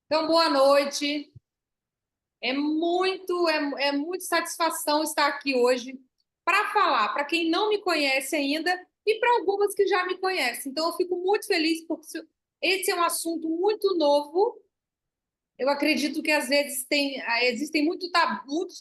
Então, boa noite. É muito satisfação estar aqui hoje para falar para quem não me conhece ainda e para algumas que já me conhecem. Então, eu fico muito feliz porque esse é um assunto muito novo. Eu acredito que às vezes existem muitos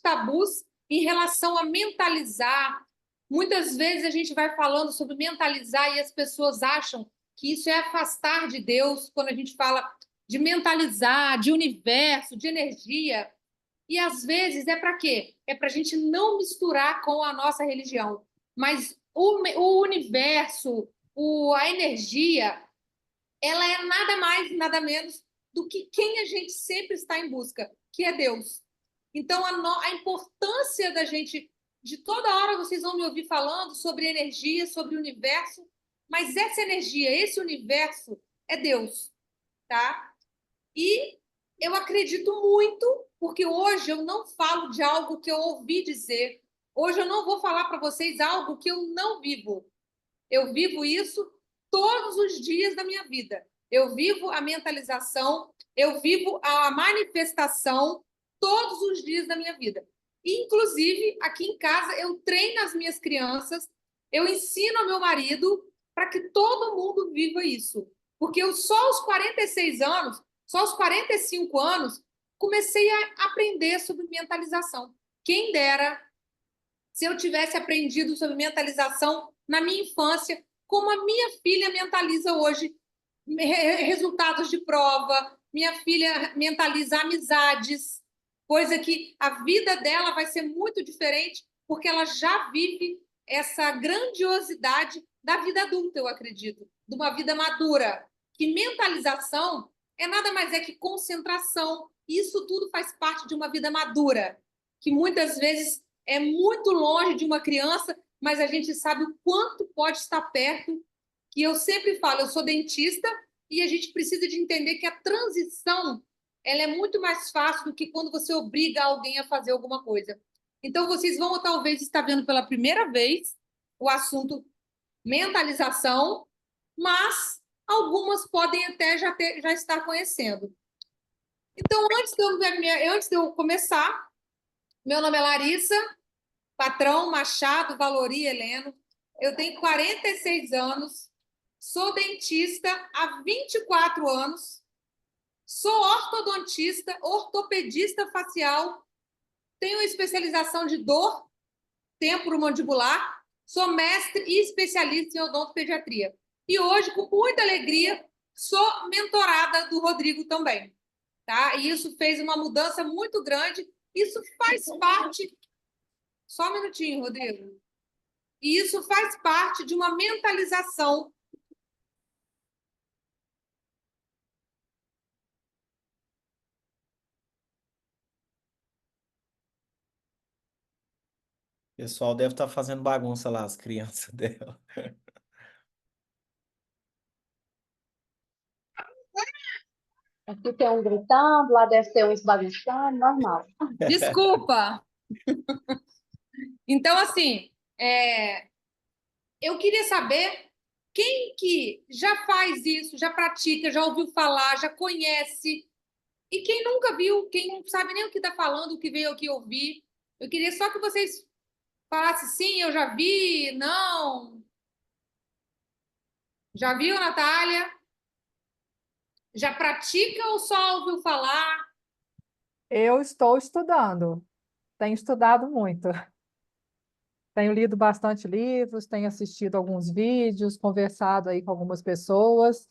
tabus em relação a mentalizar. Muitas vezes a gente vai falando sobre mentalizar e as pessoas acham que isso é afastar de Deus quando a gente fala de mentalizar, de universo, de energia. E às vezes é para quê? É para a gente não misturar com a nossa religião. Mas o universo, a energia, ela é nada mais, nada menos do que quem a gente sempre está em busca, que é Deus. Então, a importância da gente, de toda hora vocês vão me ouvir falando sobre energia, sobre o universo, mas essa energia, esse universo é Deus, tá? E eu acredito muito, porque hoje eu não falo de algo que eu ouvi dizer. Hoje eu não vou falar para vocês algo que eu não vivo. Eu vivo isso todos os dias da minha vida. Eu vivo a mentalização, eu vivo a manifestação todos os dias da minha vida. Inclusive, aqui em casa, eu treino as minhas crianças, eu ensino ao meu marido para que todo mundo viva isso. Porque eu só aos 46 anos, só aos 45 anos, comecei a aprender sobre mentalização. Quem dera se eu tivesse aprendido sobre mentalização na minha infância, como a minha filha mentaliza hoje resultados de prova, minha filha mentaliza amizades, coisa que a vida dela vai ser muito diferente, porque ela já vive essa grandiosidade da vida adulta, eu acredito, de uma vida madura. Que mentalização é nada mais é que concentração. Isso tudo faz parte de uma vida madura, que muitas vezes é muito longe de uma criança, mas a gente sabe o quanto pode estar perto. Que eu sempre falo, eu sou dentista e a gente precisa de entender que a transição ela é muito mais fácil do que quando você obriga alguém a fazer alguma coisa. Então, vocês vão talvez estar vendo pela primeira vez o assunto mentalização, mas algumas podem até já estar conhecendo. Então, antes de eu começar, meu nome é Larissa, patrão Machado Valori Heleno. Eu tenho 46 anos, sou dentista há 24 anos, sou ortodontista, ortopedista facial, tenho especialização de dor temporomandibular, sou mestre e especialista em odontopediatria. E hoje, com muita alegria, sou mentorada do Rodrigo também, tá? E isso fez uma mudança muito grande. Isso faz parte. Só um minutinho, Rodrigo. E isso faz parte de uma mentalização. O pessoal deve estar fazendo bagunça lá, as crianças dela. Aqui tem um gritando, lá deve ter uns bagunçando, normal. Desculpa. Então, assim, eu queria saber quem que já faz isso, já pratica, já ouviu falar, já conhece, e quem nunca viu, quem não sabe nem o que está falando, o que veio aqui ouvir. Eu queria só que vocês falassem sim, eu já vi, não. Já viu, Natália? Já pratica ou só ouviu falar? Eu estou estudando, tenho estudado muito. Tenho lido bastante livros, tenho assistido alguns vídeos, conversado aí com algumas pessoas,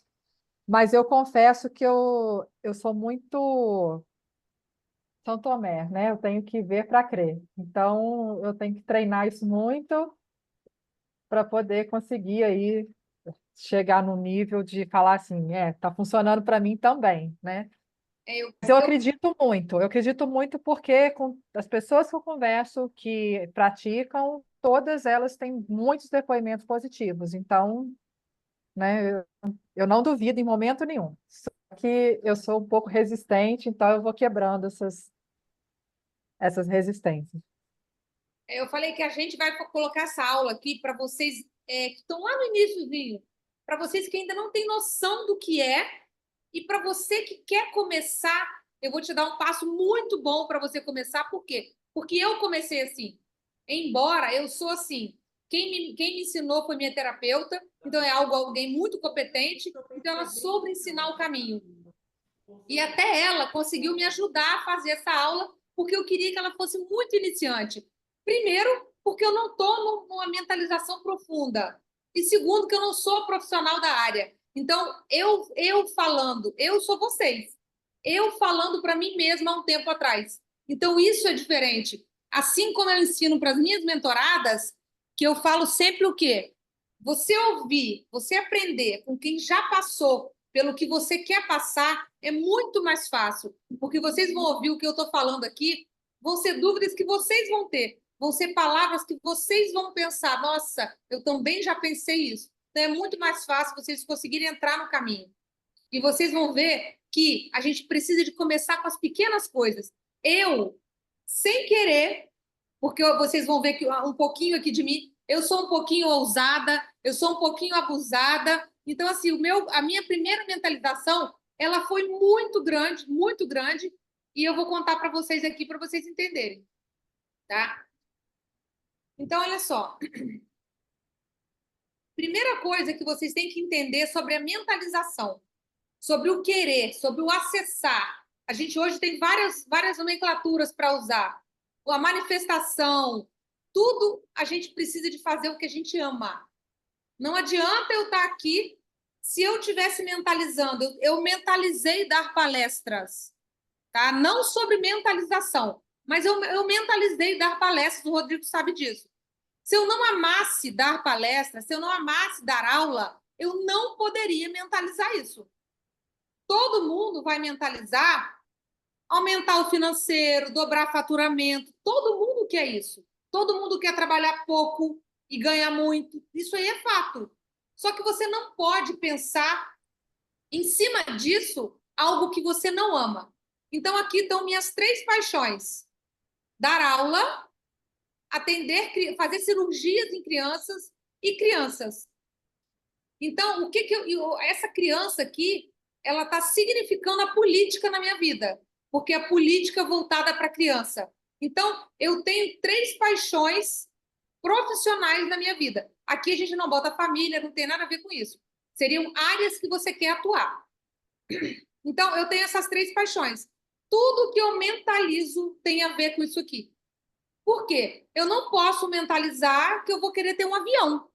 mas eu confesso que eu sou muito São Tomé, né? Eu tenho que ver para crer. Então, eu tenho que treinar isso muito para poder conseguir aí chegar no nível de falar assim, tá funcionando para mim também, né? Eu, Mas eu, eu acredito muito porque com as pessoas que eu converso que praticam, todas elas têm muitos depoimentos positivos. Então, né, eu não duvido em momento nenhum. Só que eu sou um pouco resistente, então eu vou quebrando essas resistências. eu falei que a gente vai colocar essa aula aqui para vocês que estão lá no iníciozinho, para vocês que ainda não têm noção do que é, E para você que quer começar, eu vou te dar um passo muito bom para você começar. Por quê? Porque eu comecei assim. Embora eu sou assim, quem me ensinou foi minha terapeuta, então é alguém muito competente, então ela soube ensinar o caminho. E até ela conseguiu me ajudar a fazer essa aula, porque eu queria que ela fosse muito iniciante. Primeiro, porque eu não estou numa mentalização profunda. E segundo, que eu não sou profissional da área. Então, eu falando, eu sou vocês. Eu falando para mim mesma há um tempo atrás. Então, isso é diferente. Assim como eu ensino para as minhas mentoradas, que eu falo sempre o quê? Você ouvir, você aprender com quem já passou pelo que você quer passar é muito mais fácil, porque vocês vão ouvir o que eu estou falando aqui, vão ser dúvidas que vocês vão ter, vão ser palavras que vocês vão pensar, nossa, eu também já pensei isso. Então é muito mais fácil vocês conseguirem entrar no caminho. E vocês vão ver que a gente precisa de começar com as pequenas coisas. Eu, sem querer, porque vocês vão ver que um pouquinho aqui de mim, eu sou um pouquinho ousada, eu sou um pouquinho abusada. Então, assim, a minha primeira mentalização, ela foi muito grande, e eu vou contar para vocês aqui para vocês entenderem, tá? Então, olha só. Primeira coisa que vocês têm que entender sobre a mentalização, sobre o querer, sobre o acessar. A gente hoje tem várias nomenclaturas para usar. A manifestação, tudo a gente precisa de fazer o que a gente ama. Não adianta eu estar aqui se eu estivesse mentalizando. Eu mentalizei dar palestras, tá? Não sobre mentalização, mas eu mentalizei dar palestras, o Rodrigo sabe disso. Se eu não amasse dar palestras, se eu não amasse dar aula, eu não poderia mentalizar isso. Todo mundo vai mentalizar aumentar o financeiro, dobrar faturamento. Todo mundo quer isso. Todo mundo quer trabalhar pouco e ganhar muito. Isso aí é fato. Só que você não pode pensar em cima disso algo que você não ama. Então, aqui estão minhas 3 paixões: dar aula, atender, fazer cirurgias em crianças e crianças. Então, o que essa criança aqui, ela está significando a política na minha vida, porque a política é voltada para a criança. Então, eu tenho 3 paixões profissionais na minha vida. Aqui a gente não bota família, não tem nada a ver com isso. Seriam áreas que você quer atuar. Então, eu tenho essas 3 paixões. Tudo que eu mentalizo tem a ver com isso aqui. Por quê? Eu não posso mentalizar que eu vou querer ter um avião,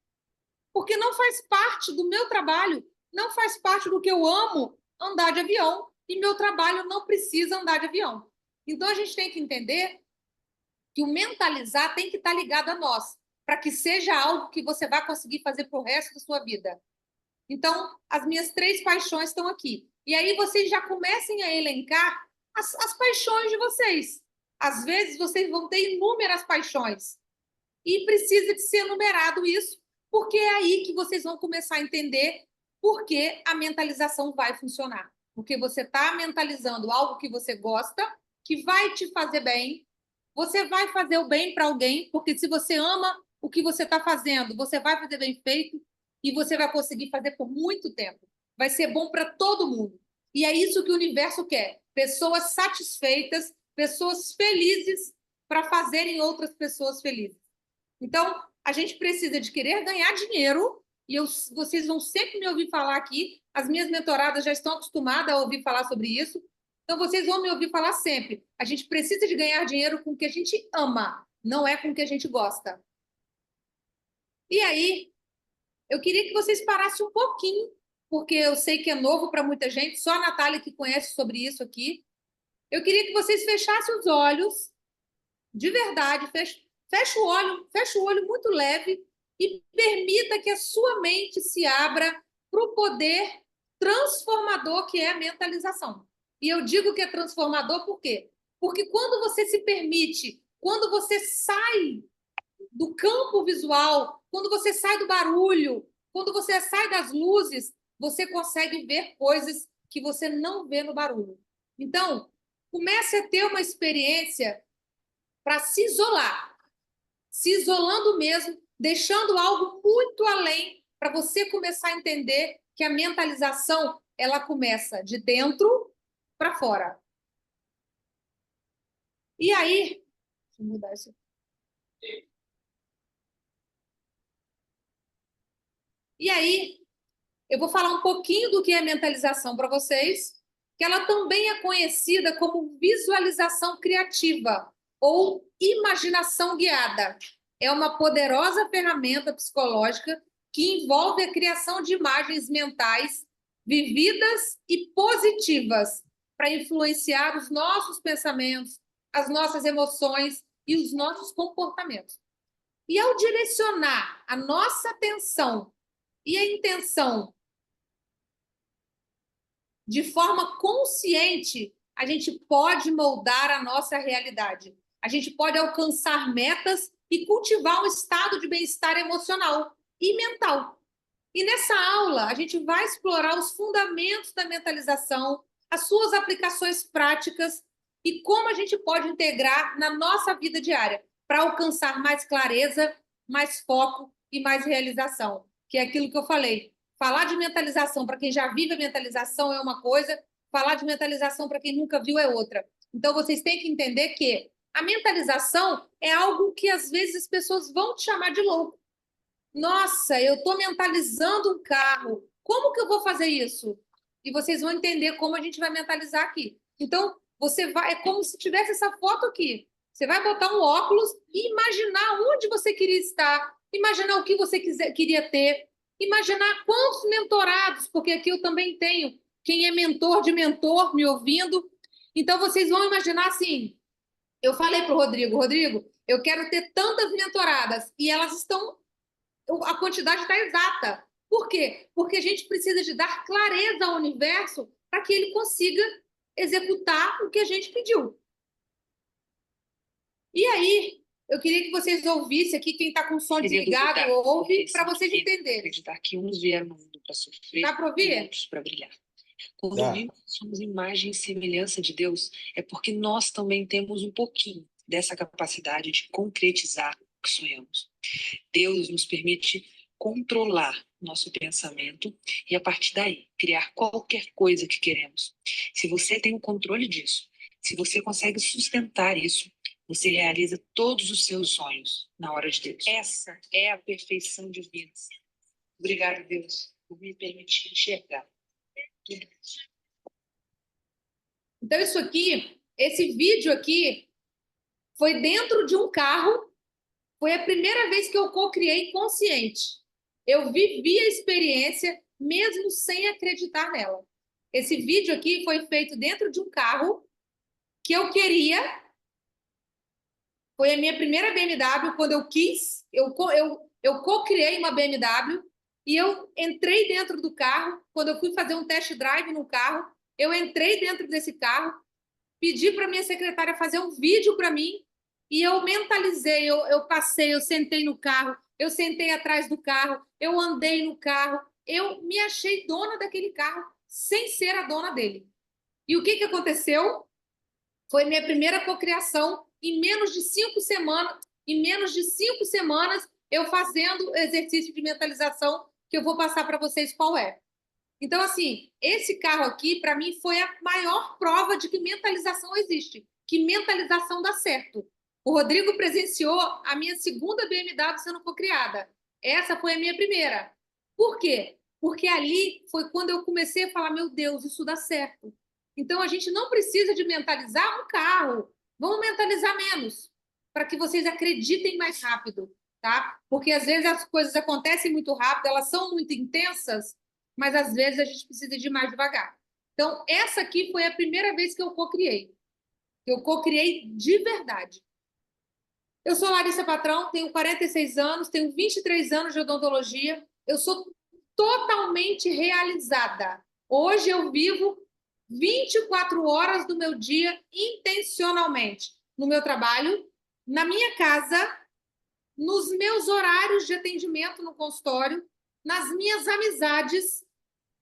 porque não faz parte do meu trabalho, não faz parte do que eu amo andar de avião, e meu trabalho não precisa andar de avião. Então, a gente tem que entender que o mentalizar tem que estar ligado a nós, para que seja algo que você vai conseguir fazer para o resto da sua vida. Então, as minhas 3 paixões estão aqui. E aí vocês já comecem a elencar as paixões de vocês. Às vezes, vocês vão ter inúmeras paixões. E precisa de ser numerado isso, porque é aí que vocês vão começar a entender por que a mentalização vai funcionar. Porque você está mentalizando algo que você gosta, que vai te fazer bem, você vai fazer o bem para alguém, porque se você ama o que você está fazendo, você vai fazer bem feito e você vai conseguir fazer por muito tempo. Vai ser bom para todo mundo. E é isso que o universo quer. Pessoas satisfeitas, pessoas felizes para fazerem outras pessoas felizes. Então, a gente precisa de querer ganhar dinheiro, e vocês vão sempre me ouvir falar aqui, as minhas mentoradas já estão acostumadas a ouvir falar sobre isso, então vocês vão me ouvir falar sempre. A gente precisa de ganhar dinheiro com o que a gente ama, não é com o que a gente gosta. E aí, eu queria que vocês parassem um pouquinho, porque eu sei que é novo para muita gente, só a Natália que conhece sobre isso aqui. Eu queria que vocês fechassem os olhos, de verdade, fecha o olho muito leve e permita que a sua mente se abra para o poder transformador que é a mentalização. E eu digo que é transformador por quê? Porque quando você se permite, quando você sai do campo visual, quando você sai do barulho, quando você sai das luzes, você consegue ver coisas que você não vê no barulho. Então, comece a ter uma experiência para se isolando mesmo, deixando algo muito além para você começar a entender que a mentalização ela começa de dentro para fora. E aí, deixa eu mudar isso. E aí, eu vou falar um pouquinho do que é mentalização para vocês, que ela também é conhecida como visualização criativa ou imaginação guiada. É uma poderosa ferramenta psicológica que envolve a criação de imagens mentais vividas e positivas para influenciar os nossos pensamentos, as nossas emoções e os nossos comportamentos. E ao direcionar a nossa atenção e a intenção de forma consciente, a gente pode moldar a nossa realidade. A gente pode alcançar metas e cultivar um estado de bem-estar emocional e mental. E nessa aula, a gente vai explorar os fundamentos da mentalização, as suas aplicações práticas e como a gente pode integrar na nossa vida diária para alcançar mais clareza, mais foco e mais realização, que é aquilo que eu falei. Falar de mentalização para quem já vive a mentalização é uma coisa, falar de mentalização para quem nunca viu é outra. Então, vocês têm que entender que a mentalização é algo que, às vezes, as pessoas vão te chamar de louco. Nossa, eu estou mentalizando um carro. Como que eu vou fazer isso? E vocês vão entender como a gente vai mentalizar aqui. Então, você vai, é como se tivesse essa foto aqui. Você vai botar um óculos e imaginar onde você queria estar, imaginar o que você queria ter, imaginar quantos mentorados, porque aqui eu também tenho quem é mentor de mentor me ouvindo. Então, vocês vão imaginar assim, eu falei para o Rodrigo, eu quero ter tantas mentoradas, e elas estão, a quantidade está exata. Por quê? Porque a gente precisa de dar clareza ao universo para que ele consiga executar o que a gente pediu. E aí, eu queria que vocês ouvissem aqui, quem está com o som desligado, ouve, para vocês entenderem. Acreditar que uns vieram no mundo para sofrer Dá para ouvir? e outros para brilhar. Quando Dá. vimos que somos imagem e semelhança de Deus, é porque nós também temos um pouquinho dessa capacidade de concretizar o que sonhamos. Deus nos permite controlar nosso pensamento e, a partir daí, criar qualquer coisa que queremos. Se você tem o controle disso, se você consegue sustentar isso, você realiza todos os seus sonhos na hora de Deus. Essa é a perfeição divina. Obrigada, Deus, por me permitir enxergar tudo isso. Então, isso aqui, esse vídeo aqui, foi dentro de um carro. Foi a primeira vez que eu co-criei consciente. Eu vivi a experiência mesmo sem acreditar nela. Esse vídeo aqui foi feito dentro de um carro que eu queria. Foi a minha primeira BMW, quando eu quis. Eu co-criei uma BMW e eu entrei dentro do carro. Quando eu fui fazer um test drive no carro, eu entrei dentro desse carro, pedi para minha secretária fazer um vídeo para mim. E eu mentalizei, eu passei, eu sentei no carro, eu sentei atrás do carro, eu andei no carro, eu me achei dona daquele carro sem ser a dona dele. E o que aconteceu? Foi minha primeira cocriação em menos de 5 semanas. Em menos de 5 semanas, eu fazendo exercício de mentalização, que eu vou passar para vocês qual é. Então, assim, esse carro aqui, para mim, foi a maior prova de que mentalização existe, que mentalização dá certo. O Rodrigo presenciou a minha segunda BMW sendo cocriada. Essa foi a minha primeira. Por quê? Porque ali foi quando eu comecei a falar, meu Deus, isso dá certo. Então, a gente não precisa de mentalizar um carro. Vamos mentalizar menos, para que vocês acreditem mais rápido, tá? Porque, às vezes, as coisas acontecem muito rápido, elas são muito intensas, mas, às vezes, a gente precisa de ir mais devagar. Então, essa aqui foi a primeira vez que eu cocriei. Eu cocriei de verdade. Eu sou Larissa Patrão, tenho 46 anos, tenho 23 anos de odontologia. Eu sou totalmente realizada. Hoje eu vivo 24 horas do meu dia intencionalmente. No meu trabalho, na minha casa, nos meus horários de atendimento no consultório, nas minhas amizades,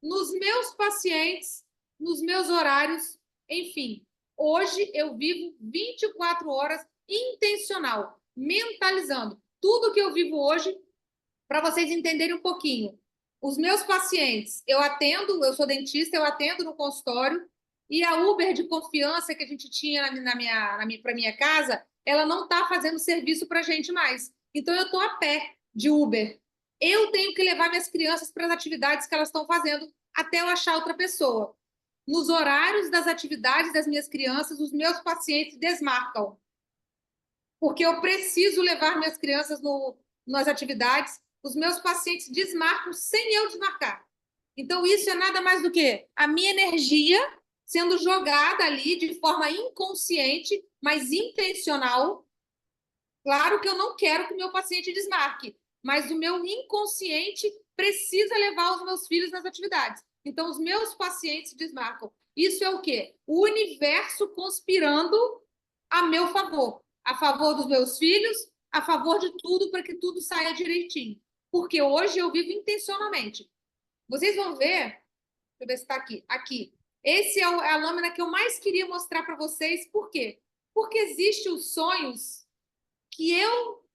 nos meus pacientes, nos meus horários, enfim. Hoje eu vivo 24 horas intencional, mentalizando tudo que eu vivo hoje, para vocês entenderem um pouquinho. Os meus pacientes, eu atendo, eu sou dentista, eu atendo no consultório, e a Uber de confiança que a gente tinha para minha casa, ela não está fazendo serviço para a gente mais. Então, eu estou a pé de Uber. Eu tenho que levar minhas crianças para as atividades que elas estão fazendo até eu achar outra pessoa. Nos horários das atividades das minhas crianças, os meus pacientes desmarcam. Porque eu preciso levar minhas crianças nas atividades, os meus pacientes desmarcam sem eu desmarcar. Então, isso é nada mais do que a minha energia sendo jogada ali de forma inconsciente, mas intencional. Claro que eu não quero que o meu paciente desmarque, mas o meu inconsciente precisa levar os meus filhos nas atividades. Então, os meus pacientes desmarcam. Isso é o quê? O universo conspirando a meu favor, a favor dos meus filhos, a favor de tudo, para que tudo saia direitinho. Porque hoje eu vivo intencionalmente. Vocês vão ver, deixa eu ver se está aqui. Aqui. Esse é a lâmina que eu mais queria mostrar para vocês. Por quê? Porque existem os sonhos que eu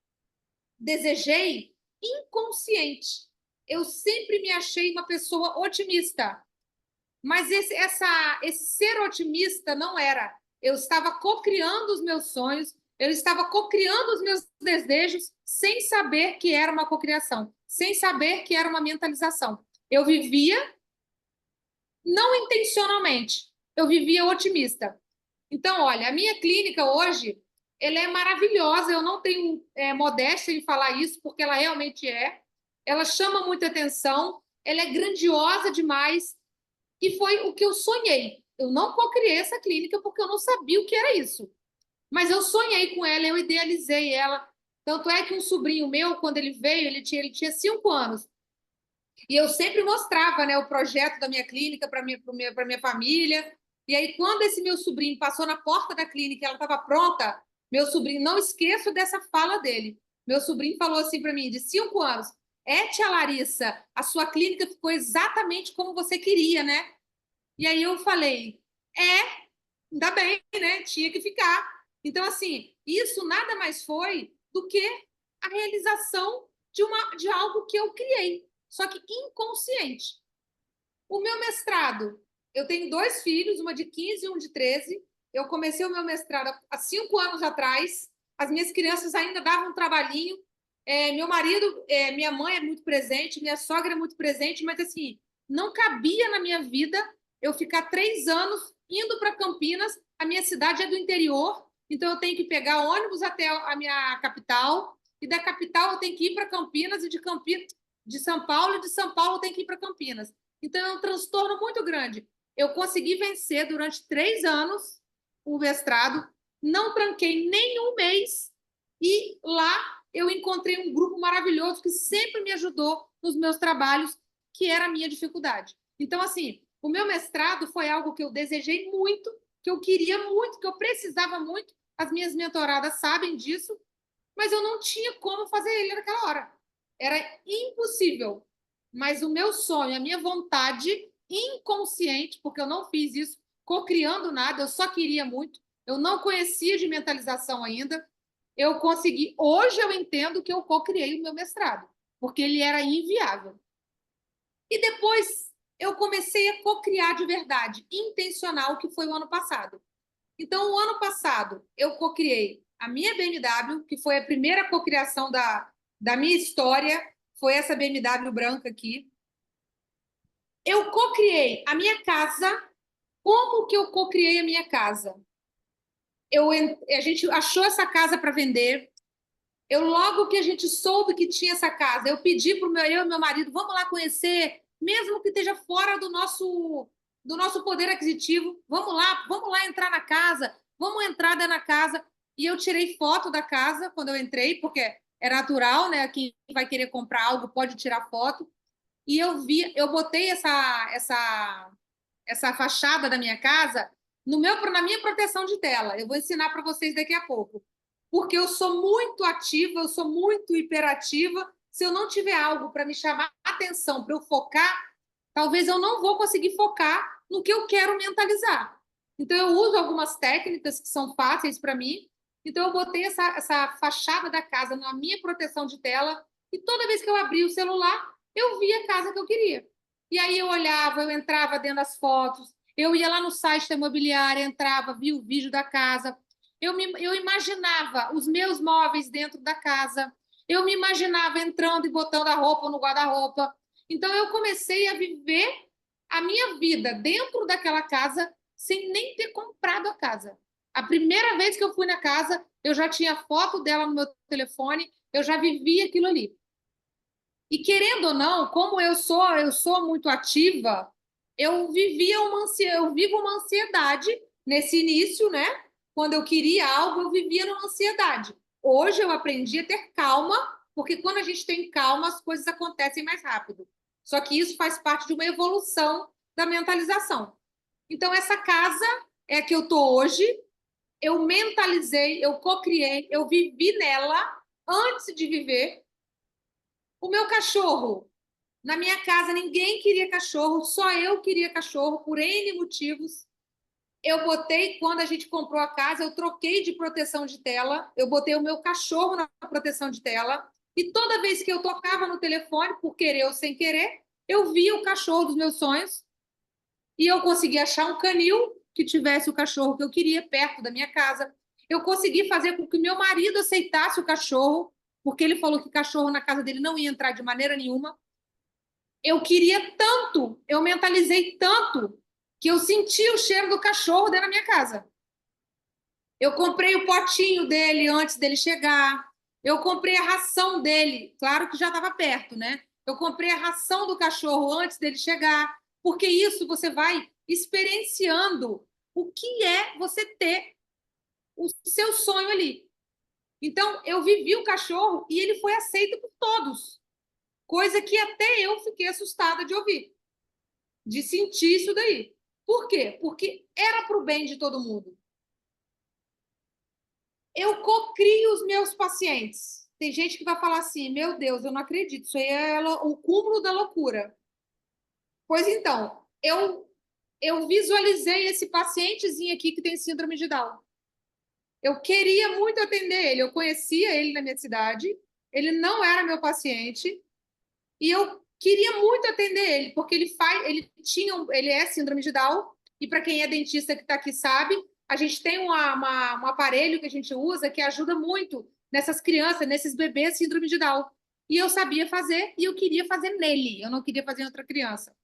desejei inconsciente. Eu sempre me achei uma pessoa otimista. Mas esse ser otimista não era. Eu estava cocriando os meus sonhos, eu estava cocriando os meus desejos sem saber que era uma cocriação, sem saber que era uma mentalização. Eu vivia não intencionalmente, eu vivia otimista. Então, olha, a minha clínica hoje, ela é maravilhosa, eu não tenho modéstia em falar isso, porque ela realmente é. Ela chama muita atenção, ela é grandiosa demais, e foi o que eu sonhei. Eu não cocriei essa clínica porque eu não sabia o que era isso. Mas eu sonhei com ela, eu idealizei ela. Tanto é que um sobrinho meu, quando ele veio, ele tinha 5 anos. E eu sempre mostrava, né, o projeto da minha clínica para minha família. E aí, quando esse meu sobrinho passou na porta da clínica, ela estava pronta, meu sobrinho, não esqueço dessa fala dele. Meu sobrinho falou assim para mim, de 5 anos, tia Larissa, a sua clínica ficou exatamente como você queria, né? E aí eu falei, ainda bem, né? Tinha que ficar. Então, assim, isso nada mais foi do que a realização de algo que eu criei, só que inconsciente. O meu mestrado, eu tenho 2 filhos, uma de 15 e um de 13. Eu comecei o meu mestrado há 5 anos atrás. As minhas crianças ainda davam um trabalhinho. Meu marido, minha mãe é muito presente, minha sogra é muito presente, mas assim, não cabia na minha vida eu ficar 3 anos indo para Campinas. A minha cidade é do interior, então eu tenho que pegar ônibus até a minha capital, e da capital eu tenho que ir para Campinas, e de São Paulo, e de São Paulo eu tenho que ir para Campinas. Então é um transtorno muito grande. Eu consegui vencer durante 3 anos o mestrado, não tranquei nem um mês, e lá eu encontrei um grupo maravilhoso que sempre me ajudou nos meus trabalhos, que era a minha dificuldade. Então, assim, o meu mestrado foi algo que eu desejei muito, que eu queria muito, que eu precisava muito. As minhas mentoradas sabem disso, mas eu não tinha como fazer ele naquela hora. Era impossível. Mas o meu sonho, a minha vontade inconsciente, porque eu não fiz isso cocriando nada, eu só queria muito, eu não conhecia de mentalização ainda, eu consegui. Hoje eu entendo que eu cocriei o meu mestrado, porque ele era inviável. E depois eu comecei a cocriar de verdade, intencional, que foi o ano passado. Então, o ano passado, eu cocriei a minha BMW, que foi a primeira cocriação da minha história, foi essa BMW branca aqui. Eu cocriei a minha casa. Como que eu cocriei a minha casa? A gente achou essa casa para vender. Logo que a gente soube que tinha essa casa, eu pedi para eu e meu marido, vamos lá conhecer, mesmo que esteja fora do nosso poder aquisitivo, vamos lá entrar na casa, vamos entrar dentro da casa. E eu tirei foto da casa quando eu entrei, porque é natural, né? Quem vai querer comprar algo pode tirar foto. E eu botei essa fachada da minha casa na minha proteção de tela. Eu vou ensinar para vocês daqui a pouco. Porque eu sou muito ativa, eu sou muito hiperativa. Se eu não tiver algo para me chamar a atenção, para eu focar, talvez eu não vou conseguir focar no que eu quero mentalizar. Então, eu uso algumas técnicas que são fáceis para mim. Então, eu botei essa fachada da casa na minha proteção de tela, e toda vez que eu abri o celular, eu via a casa que eu queria. E aí eu olhava, eu entrava dentro das fotos, eu ia lá no site da imobiliária, entrava, via o vídeo da casa, eu imaginava os meus móveis dentro da casa, eu me imaginava entrando e botando a roupa no guarda-roupa. Então eu comecei a viver a minha vida dentro daquela casa sem nem ter comprado a casa. A primeira vez que eu fui na casa, eu já tinha foto dela no meu telefone, eu já vivia aquilo ali. E querendo ou não, como eu sou muito ativa, eu vivo uma ansiedade nesse início, né? Quando eu queria algo, eu vivia numa ansiedade. Hoje eu aprendi a ter calma, porque quando a gente tem calma, as coisas acontecem mais rápido. Só que isso faz parte de uma evolução da mentalização. Então, essa casa é a que eu tô hoje, eu mentalizei, eu cocriei, eu vivi nela antes de viver. O meu cachorro, na minha casa ninguém queria cachorro, só eu queria cachorro por N motivos. Eu botei, quando a gente comprou a casa, eu troquei de proteção de tela, eu botei o meu cachorro na proteção de tela, e toda vez que eu tocava no telefone, por querer ou sem querer, eu via o cachorro dos meus sonhos, e eu consegui achar um canil que tivesse o cachorro que eu queria perto da minha casa. Eu consegui fazer com que meu marido aceitasse o cachorro, porque ele falou que cachorro na casa dele não ia entrar de maneira nenhuma. Eu queria tanto, eu mentalizei tanto, que eu senti o cheiro do cachorro dentro da minha casa. Eu comprei o potinho dele antes dele chegar. Eu comprei a ração dele, claro que já estava perto, né? Eu comprei a ração do cachorro antes dele chegar, porque isso você vai experienciando o que é você ter o seu sonho ali. Então, eu vivi o cachorro e ele foi aceito por todos, coisa que até eu fiquei assustada de ouvir, de sentir isso daí. Por quê? Porque era para o bem de todo mundo. Eu cocrio os meus pacientes. Tem gente que vai falar assim, meu Deus, eu não acredito, isso aí é o cúmulo da loucura. Pois então, eu visualizei esse pacientezinho aqui que tem síndrome de Down. Eu queria muito atender ele, eu conhecia ele na minha cidade, ele não era meu paciente, e eu queria muito atender ele, porque ele é síndrome de Down, e para quem é dentista que está aqui sabe, a gente tem um aparelho que a gente usa que ajuda muito nessas crianças, nesses bebês síndrome de Down. E eu sabia fazer, e eu queria fazer nele, eu não queria fazer em outra criança.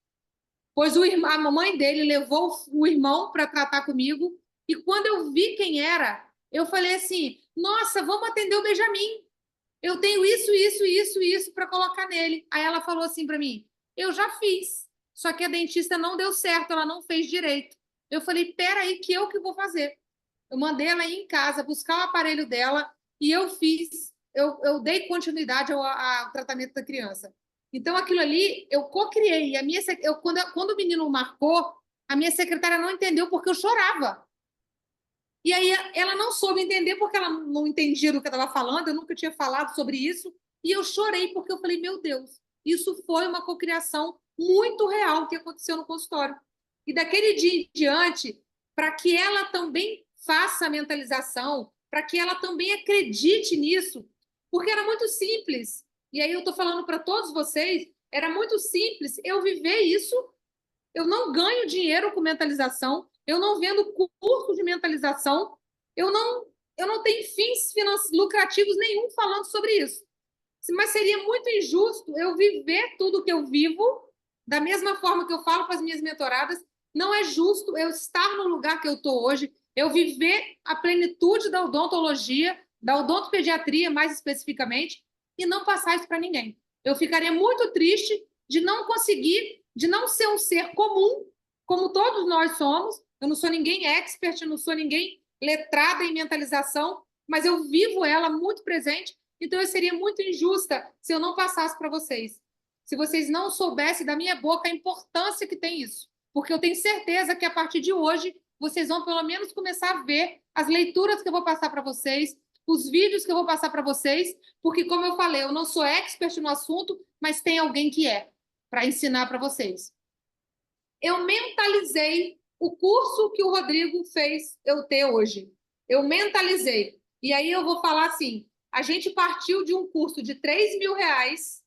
Pois a mamãe dele levou o irmão para tratar comigo, e quando eu vi quem era, eu falei assim, nossa, vamos atender o Benjamin. Eu tenho isso para colocar nele. Aí ela falou assim para mim, eu já fiz, só que a dentista não deu certo, ela não fez direito. Eu falei, peraí, que eu que vou fazer. Eu mandei ela ir em casa buscar o aparelho dela e eu fiz, eu dei continuidade ao tratamento da criança. Então, aquilo ali, eu co-criei. Quando o menino marcou, a minha secretária não entendeu porque eu chorava. E aí ela não soube entender porque ela não entendia do que eu estava falando, eu nunca tinha falado sobre isso. E eu chorei porque eu falei, meu Deus, isso foi uma cocriação muito real que aconteceu no consultório. E daquele dia em diante, para que ela também faça a mentalização, para que ela também acredite nisso, porque era muito simples. E aí eu estou falando para todos vocês, era muito simples eu viver isso. Eu não ganho dinheiro com mentalização, eu não vendo curso de mentalização, eu não tenho fins lucrativos nenhum falando sobre isso. Mas seria muito injusto eu viver tudo que eu vivo, da mesma forma que eu falo para as minhas mentoradas, não é justo eu estar no lugar que eu estou hoje, eu viver a plenitude da odontologia, da odontopediatria mais especificamente, e não passar isso para ninguém. Eu ficaria muito triste de não conseguir, de não ser um ser comum, como todos nós somos. Eu não sou ninguém expert, eu não sou ninguém letrada em mentalização, mas eu vivo ela muito presente, então eu seria muito injusta se eu não passasse para vocês. Se vocês não soubessem da minha boca a importância que tem isso. Porque eu tenho certeza que a partir de hoje vocês vão pelo menos começar a ver as leituras que eu vou passar para vocês, os vídeos que eu vou passar para vocês, porque, como eu falei, eu não sou expert no assunto, mas tem alguém que é, para ensinar para vocês. Eu mentalizei o curso que o Rodrigo fez eu ter hoje. Eu mentalizei. E aí eu vou falar assim, a gente partiu de um curso de R$3.000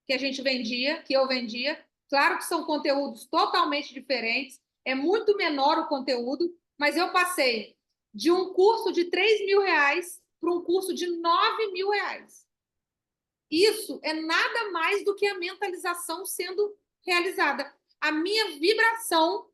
que a gente vendia, que eu vendia. Claro que são conteúdos totalmente diferentes, é muito menor o conteúdo, mas eu passei de um curso de R$ 3.000 para um curso de R$ 9.000. Isso é nada mais do que a mentalização sendo realizada. A minha vibração,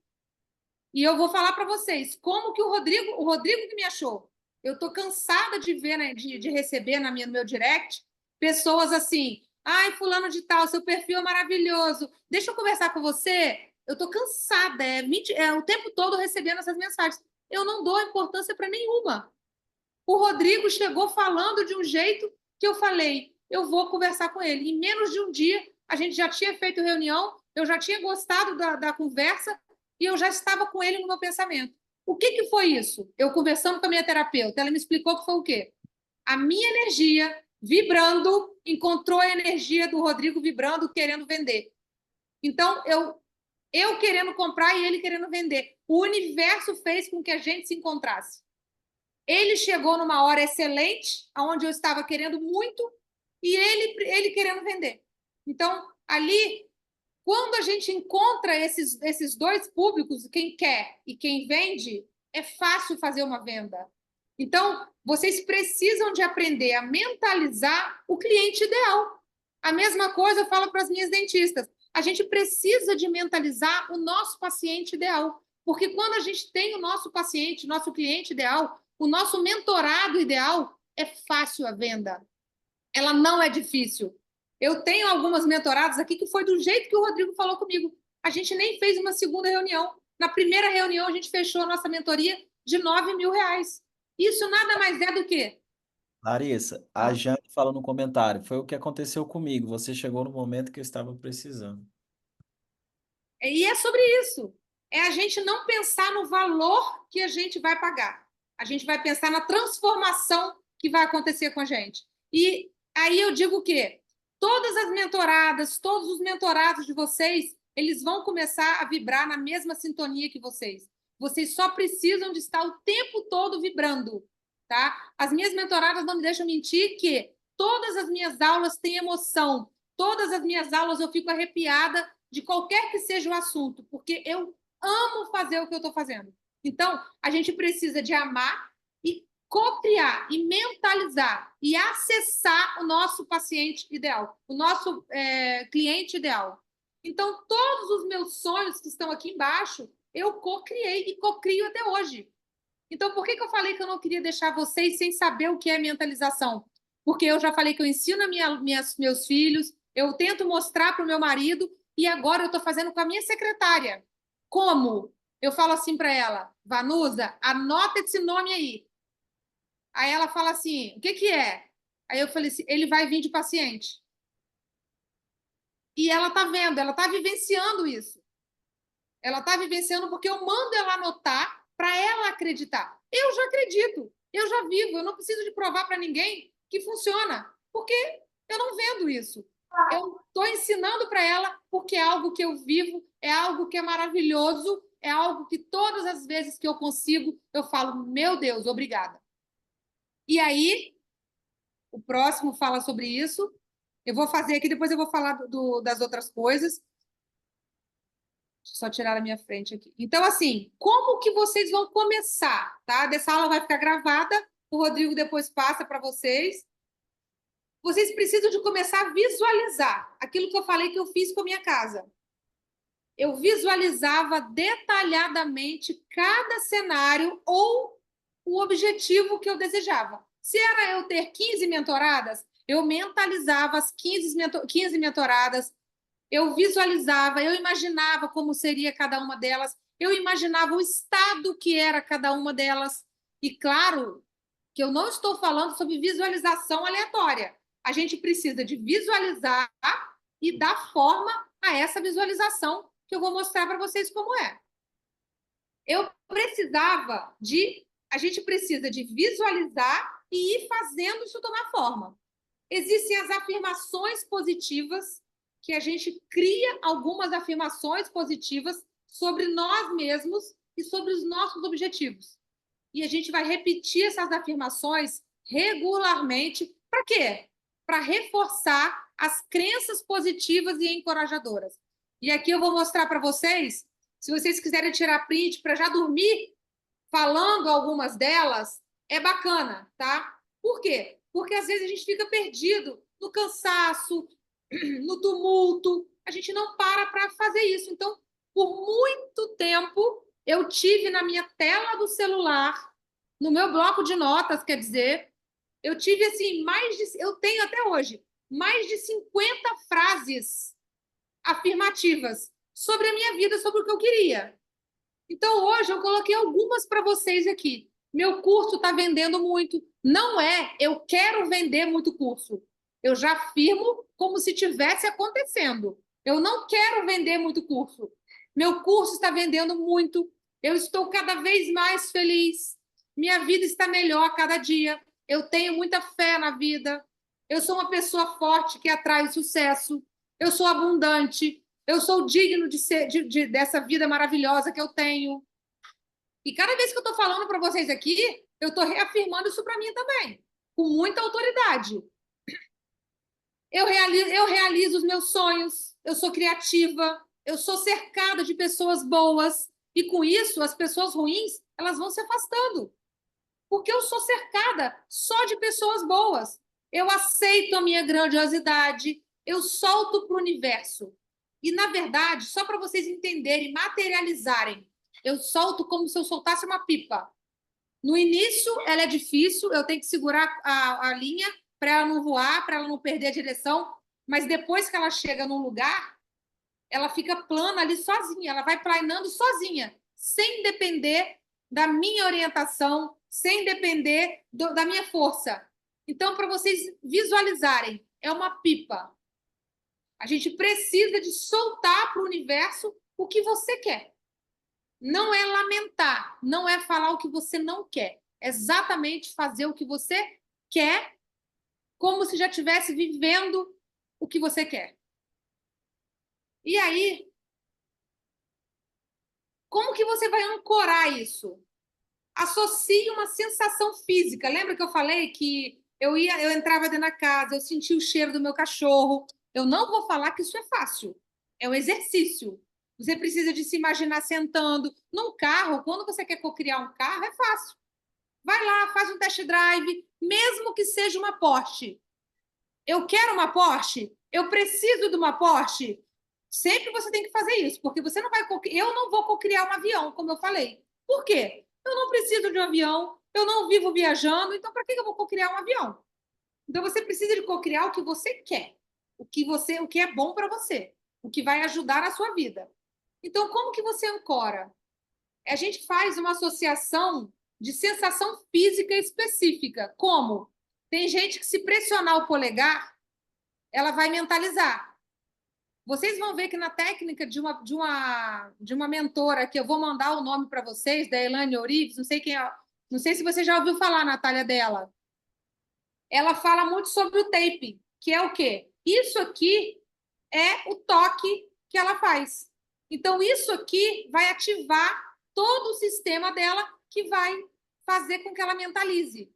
e eu vou falar para vocês, como que o Rodrigo que me achou. Eu estou cansada de ver, né, de receber no meu direct pessoas assim, ai, fulano de tal, seu perfil é maravilhoso, deixa eu conversar com você. Eu estou cansada, o tempo todo recebendo essas mensagens. Eu não dou importância para nenhuma. O Rodrigo chegou falando de um jeito que eu falei, eu vou conversar com ele. Em menos de um dia, a gente já tinha feito reunião, eu já tinha gostado da conversa e eu já estava com ele no meu pensamento. O que foi isso? Eu conversando com a minha terapeuta, ela me explicou que foi o quê? A minha energia vibrando encontrou a energia do Rodrigo vibrando, querendo vender. Então, eu querendo comprar e ele querendo vender. O universo fez com que a gente se encontrasse. Ele chegou numa hora excelente, onde eu estava querendo muito, e ele querendo vender. Então, ali, quando a gente encontra esses dois públicos, quem quer e quem vende, é fácil fazer uma venda. Então, vocês precisam de aprender a mentalizar o cliente ideal. A mesma coisa eu falo para as minhas dentistas. A gente precisa de mentalizar o nosso paciente ideal. Porque quando a gente tem o nosso paciente, nosso cliente ideal, o nosso mentorado ideal, é fácil a venda. Ela não é difícil. Eu tenho algumas mentoradas aqui que foi do jeito que o Rodrigo falou comigo. A gente nem fez uma segunda reunião. Na primeira reunião, a gente fechou a nossa mentoria de R$ 9.000. Isso nada mais é do que... Larissa, a Jane fala no comentário, foi o que aconteceu comigo. Você chegou no momento que eu estava precisando. E é sobre isso. É a gente não pensar no valor que a gente vai pagar. A gente vai pensar na transformação que vai acontecer com a gente. E aí eu digo que todas as mentoradas, todos os mentorados de vocês, eles vão começar a vibrar na mesma sintonia que vocês. Vocês só precisam de estar o tempo todo vibrando, tá? As minhas mentoradas não me deixam mentir que todas as minhas aulas têm emoção. Todas as minhas aulas eu fico arrepiada de qualquer que seja o assunto, porque eu amo fazer o que eu estou fazendo. Então, a gente precisa de amar e copiar e mentalizar e acessar o nosso paciente ideal, o nosso cliente ideal. Então, todos os meus sonhos que estão aqui embaixo, eu co-criei e co-crio até hoje. Então, por que eu falei que eu não queria deixar vocês sem saber o que é mentalização? Porque eu já falei que eu ensino meus filhos, eu tento mostrar para o meu marido, e agora eu estou fazendo com a minha secretária. Como? Eu falo assim para ela, Vanusa, anota esse nome aí. Aí ela fala assim, o que é? Aí eu falei assim, ele vai vir de paciente. E ela está vendo, ela está vivenciando isso. Ela está vivenciando porque eu mando ela anotar para ela acreditar. Eu já acredito, eu já vivo, eu não preciso de provar para ninguém que funciona, porque eu não vendo isso. Eu estou ensinando para ela porque é algo que eu vivo, é algo que é maravilhoso, é algo que todas as vezes que eu consigo, eu falo, meu Deus, obrigada. E aí, o próximo fala sobre isso. Eu vou fazer aqui, depois eu vou falar das outras coisas. Deixa eu só tirar a minha frente aqui. Então, assim, como que vocês vão começar, tá? Dessa aula vai ficar gravada, o Rodrigo depois passa para vocês. Vocês precisam de começar a visualizar aquilo que eu falei que eu fiz com a minha casa. Eu visualizava detalhadamente cada cenário ou o objetivo que eu desejava. Se era eu ter 15 mentoradas, eu mentalizava as 15 mentoradas, eu visualizava, eu imaginava como seria cada uma delas, eu imaginava o estado que era cada uma delas. E claro que eu não estou falando sobre visualização aleatória. A gente precisa de visualizar e dar forma a essa visualização que eu vou mostrar para vocês como é. A gente precisa de visualizar e ir fazendo isso tomar forma. Existem as afirmações positivas, que a gente cria algumas afirmações positivas sobre nós mesmos e sobre os nossos objetivos. E a gente vai repetir essas afirmações regularmente. Para quê? Para reforçar as crenças positivas e encorajadoras. E aqui eu vou mostrar para vocês, se vocês quiserem tirar print para já dormir, falando algumas delas, é bacana, tá? Por quê? Porque às vezes a gente fica perdido no cansaço, no tumulto, a gente não para fazer isso. Então, por muito tempo, eu tive na minha tela do celular, no meu bloco de notas, quer dizer, eu tive assim, eu tenho até hoje, mais de 50 frases afirmativas sobre a minha vida, sobre o que eu queria. Então, hoje eu coloquei algumas para vocês aqui. Meu curso está vendendo muito. Não é, eu quero vender muito curso. Eu já afirmo como se tivesse acontecendo. Eu não quero vender muito curso. Meu curso está vendendo muito. Eu estou cada vez mais feliz. Minha vida está melhor a cada dia. Eu tenho muita fé na vida. Eu sou uma pessoa forte que atrai o sucesso. Eu sou abundante. Eu sou digno de ser dessa vida maravilhosa que eu tenho. E cada vez que eu estou falando para vocês aqui, eu estou reafirmando isso para mim também, com muita autoridade. Eu realizo os meus sonhos, eu sou criativa, eu sou cercada de pessoas boas, e com isso, as pessoas ruins, elas vão se afastando. Porque eu sou cercada só de pessoas boas. Eu aceito a minha grandiosidade, eu solto para o universo. E, na verdade, só para vocês entenderem, materializarem, eu solto como se eu soltasse uma pipa. No início, ela é difícil, eu tenho que segurar a linha para ela não voar, para ela não perder a direção, mas depois que ela chega num lugar, ela fica plana ali sozinha, ela vai planando sozinha, sem depender da minha orientação, sem depender da minha força. Então, para vocês visualizarem, é uma pipa. A gente precisa de soltar para o universo o que você quer. Não é lamentar, não é falar o que você não quer. É exatamente fazer o que você quer, como se já estivesse vivendo o que você quer. E aí, como que você vai ancorar isso? Associe uma sensação física. Lembra que eu falei que eu entrava dentro da casa, eu sentia o cheiro do meu cachorro. Eu não vou falar que isso é fácil. É um exercício. Você precisa de se imaginar sentando num carro. Quando você quer cocriar um carro, é fácil. Vai lá, faz um test drive, mesmo que seja uma Porsche. Eu quero uma Porsche? Eu preciso de uma Porsche? Sempre você tem que fazer isso, porque você não vai eu não vou cocriar um avião, como eu falei. Por quê? Eu não preciso de um avião, eu não vivo viajando, então para que eu vou cocriar um avião? Então você precisa de cocriar o que você quer, o que é bom para você, o que vai ajudar na sua vida. Então, como que você ancora? A gente faz uma associação de sensação física específica. Como? Tem gente que, se pressionar o polegar, ela vai mentalizar. Vocês vão ver que na técnica de uma mentora, que eu vou mandar o nome para vocês, da Elaine Orives, não sei quem é, não sei se você já ouviu falar, Natália, dela. Ela fala muito sobre o taping, que é o quê? Isso aqui é o toque que ela faz. Então, isso aqui vai ativar todo o sistema dela, que vai fazer com que ela mentalize.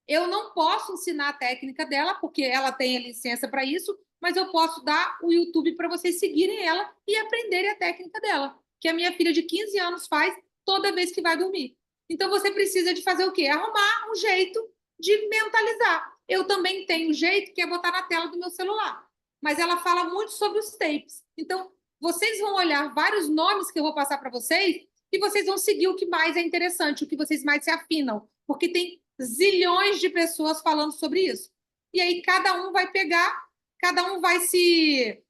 Eu não posso ensinar a técnica dela, porque ela tem a licença para isso, mas eu posso dar o YouTube para vocês seguirem ela e aprenderem a técnica dela, que a minha filha de 15 anos faz toda vez que vai dormir. Então, você precisa de fazer o quê? Arrumar um jeito de mentalizar. Eu também tenho um jeito, que é botar na tela do meu celular. Mas ela fala muito sobre os tapes. Então, vocês vão olhar vários nomes que eu vou passar para vocês e vocês vão seguir o que mais é interessante, o que vocês mais se afinam, porque tem zilhões de pessoas falando sobre isso. E aí cada um vai pegar, cada um vai se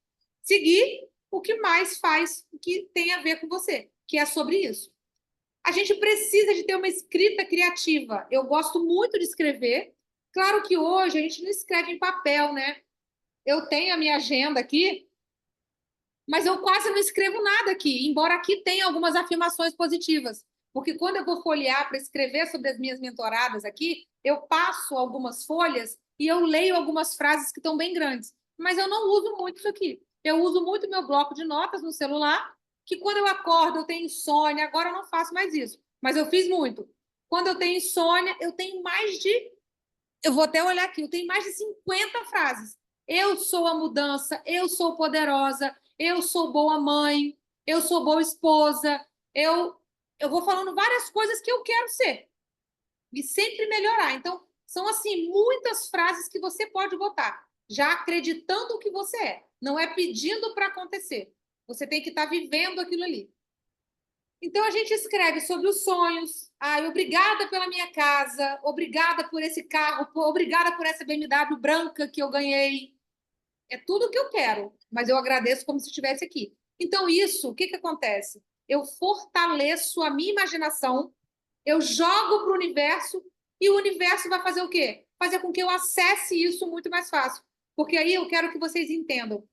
seguir o que mais faz, o que tem a ver com você, que é sobre isso. A gente precisa de ter uma escrita criativa. Eu gosto muito de escrever. Claro que hoje a gente não escreve em papel, né? Eu tenho a minha agenda aqui, mas eu quase não escrevo nada aqui, embora aqui tenha algumas afirmações positivas. Porque quando eu vou folhear para escrever sobre as minhas mentoradas aqui, eu passo algumas folhas e eu leio algumas frases que estão bem grandes. Mas eu não uso muito isso aqui. Eu uso muito meu bloco de notas no celular, que quando eu acordo, eu tenho insônia. Agora eu não faço mais isso, mas eu fiz muito. Quando eu tenho insônia, eu tenho mais de... Eu vou até olhar aqui, eu tenho mais de 50 frases Eu sou a mudança, eu sou poderosa, eu sou boa mãe, eu sou boa esposa, eu vou falando várias coisas que eu quero ser e sempre melhorar. Então, são assim muitas frases que você pode botar, já acreditando o que você é. Não é pedindo para acontecer. Você tem que estar vivendo aquilo ali. Então, a gente escreve sobre os sonhos. Ai, obrigada pela minha casa, obrigada por esse carro, obrigada por essa BMW branca que eu ganhei. É tudo o que eu quero, mas eu agradeço como se estivesse aqui. Então, isso, o que que acontece? Eu fortaleço a minha imaginação, eu jogo para o universo e o universo vai fazer o quê? Fazer com que eu acesse isso muito mais fácil. Porque aí eu quero que vocês entendam.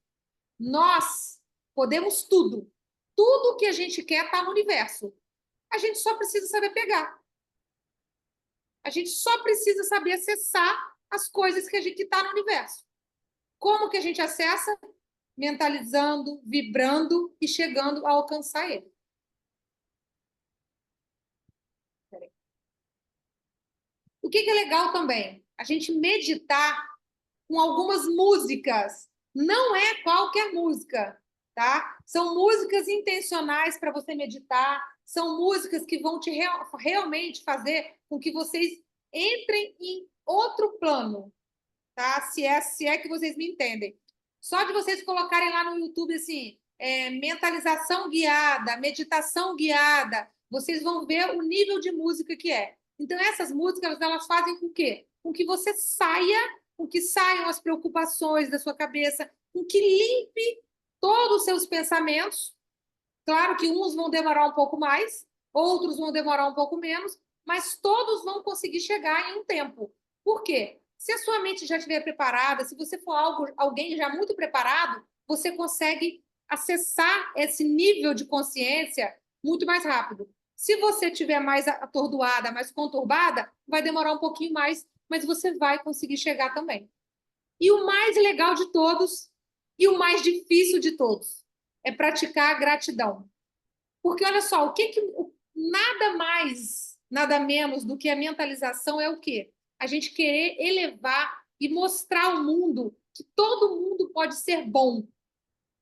Nós podemos tudo. Tudo que a gente quer está no universo. A gente só precisa saber pegar. A gente só precisa saber acessar as coisas que a gente está no universo. Como que a gente acessa? Mentalizando, vibrando e chegando a alcançar ele. O que é legal também? A gente meditar com algumas músicas. Não é qualquer música, tá? São músicas intencionais para você meditar, são músicas que vão te realmente fazer com que vocês entrem em outro plano, tá? Se é que vocês me entendem. Só de vocês colocarem lá no YouTube assim, mentalização guiada, meditação guiada, vocês vão ver o nível de música que é. Então, essas músicas, elas fazem com quê? Com que você saia, com que saiam as preocupações da sua cabeça, com que limpe todos os seus pensamentos. Claro que uns vão demorar um pouco mais, outros vão demorar um pouco menos, mas todos vão conseguir chegar em um tempo. Por quê? Se a sua mente já estiver preparada, se você for alguém já muito preparado, você consegue acessar esse nível de consciência muito mais rápido. Se você estiver mais atordoada, mais conturbada, vai demorar um pouquinho mais, mas você vai conseguir chegar também. E o mais legal de todos, e o mais difícil de todos, é praticar a gratidão. Porque olha só, nada mais, nada menos do que a mentalização é o quê? A gente querer elevar e mostrar ao mundo que todo mundo pode ser bom.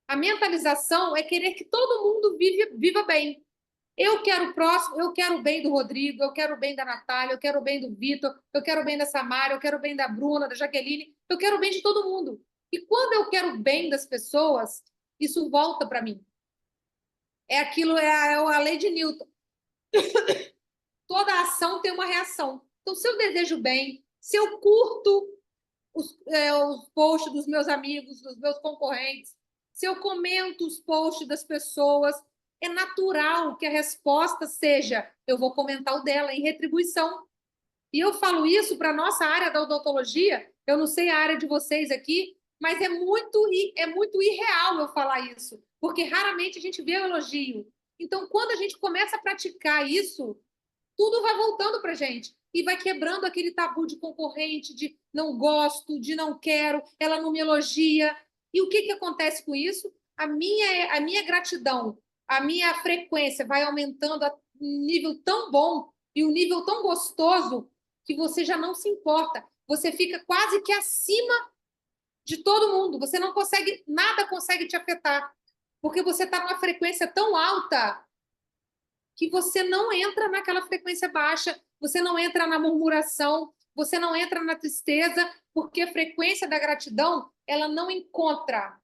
A mentalização é querer que todo mundo viva bem. Eu quero o próximo, eu quero o bem do Rodrigo, eu quero o bem da Natália, eu quero o bem do Vitor, eu quero o bem da Samara, eu quero o bem da Bruna, da Jaqueline, eu quero o bem de todo mundo. E quando eu quero o bem das pessoas, isso volta para mim. É aquilo, é a lei de Newton. Toda ação tem uma reação. Então, se eu desejo bem, se eu curto os posts dos meus amigos, dos meus concorrentes, se eu comento os posts das pessoas, é natural que a resposta seja: eu vou comentar o dela em retribuição. E eu falo isso para a nossa área da odontologia, eu não sei a área de vocês aqui, mas é muito irreal eu falar isso, porque raramente a gente vê o elogio. Então, quando a gente começa a praticar isso, tudo vai voltando para a gente e vai quebrando aquele tabu de concorrente, de não gosto, de não quero, ela não me elogia. E o que acontece com isso? A minha gratidão, a minha frequência vai aumentando a um nível tão bom e um nível tão gostoso que você já não se importa. Você fica quase que acima de todo mundo. Você não consegue, nada consegue te afetar, porque você está numa frequência tão alta que você não entra naquela frequência baixa, você não entra na murmuração, você não entra na tristeza, porque a frequência da gratidão, ela não encontra.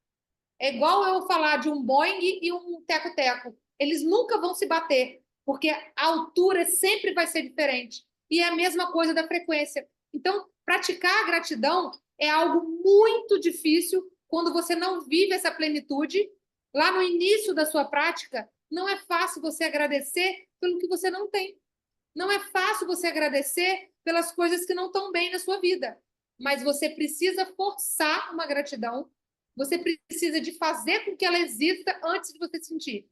É igual eu falar de um Boeing e um teco-teco. Eles nunca vão se bater, porque a altura sempre vai ser diferente. E é a mesma coisa da frequência. Então, praticar a gratidão é algo muito difícil quando você não vive essa plenitude. Lá no início da sua prática, não é fácil você agradecer pelo que você não tem. Não é fácil você agradecer pelas coisas que não estão bem na sua vida. Mas você precisa forçar uma gratidão. Você precisa de fazer com que ela exista antes de você sentir.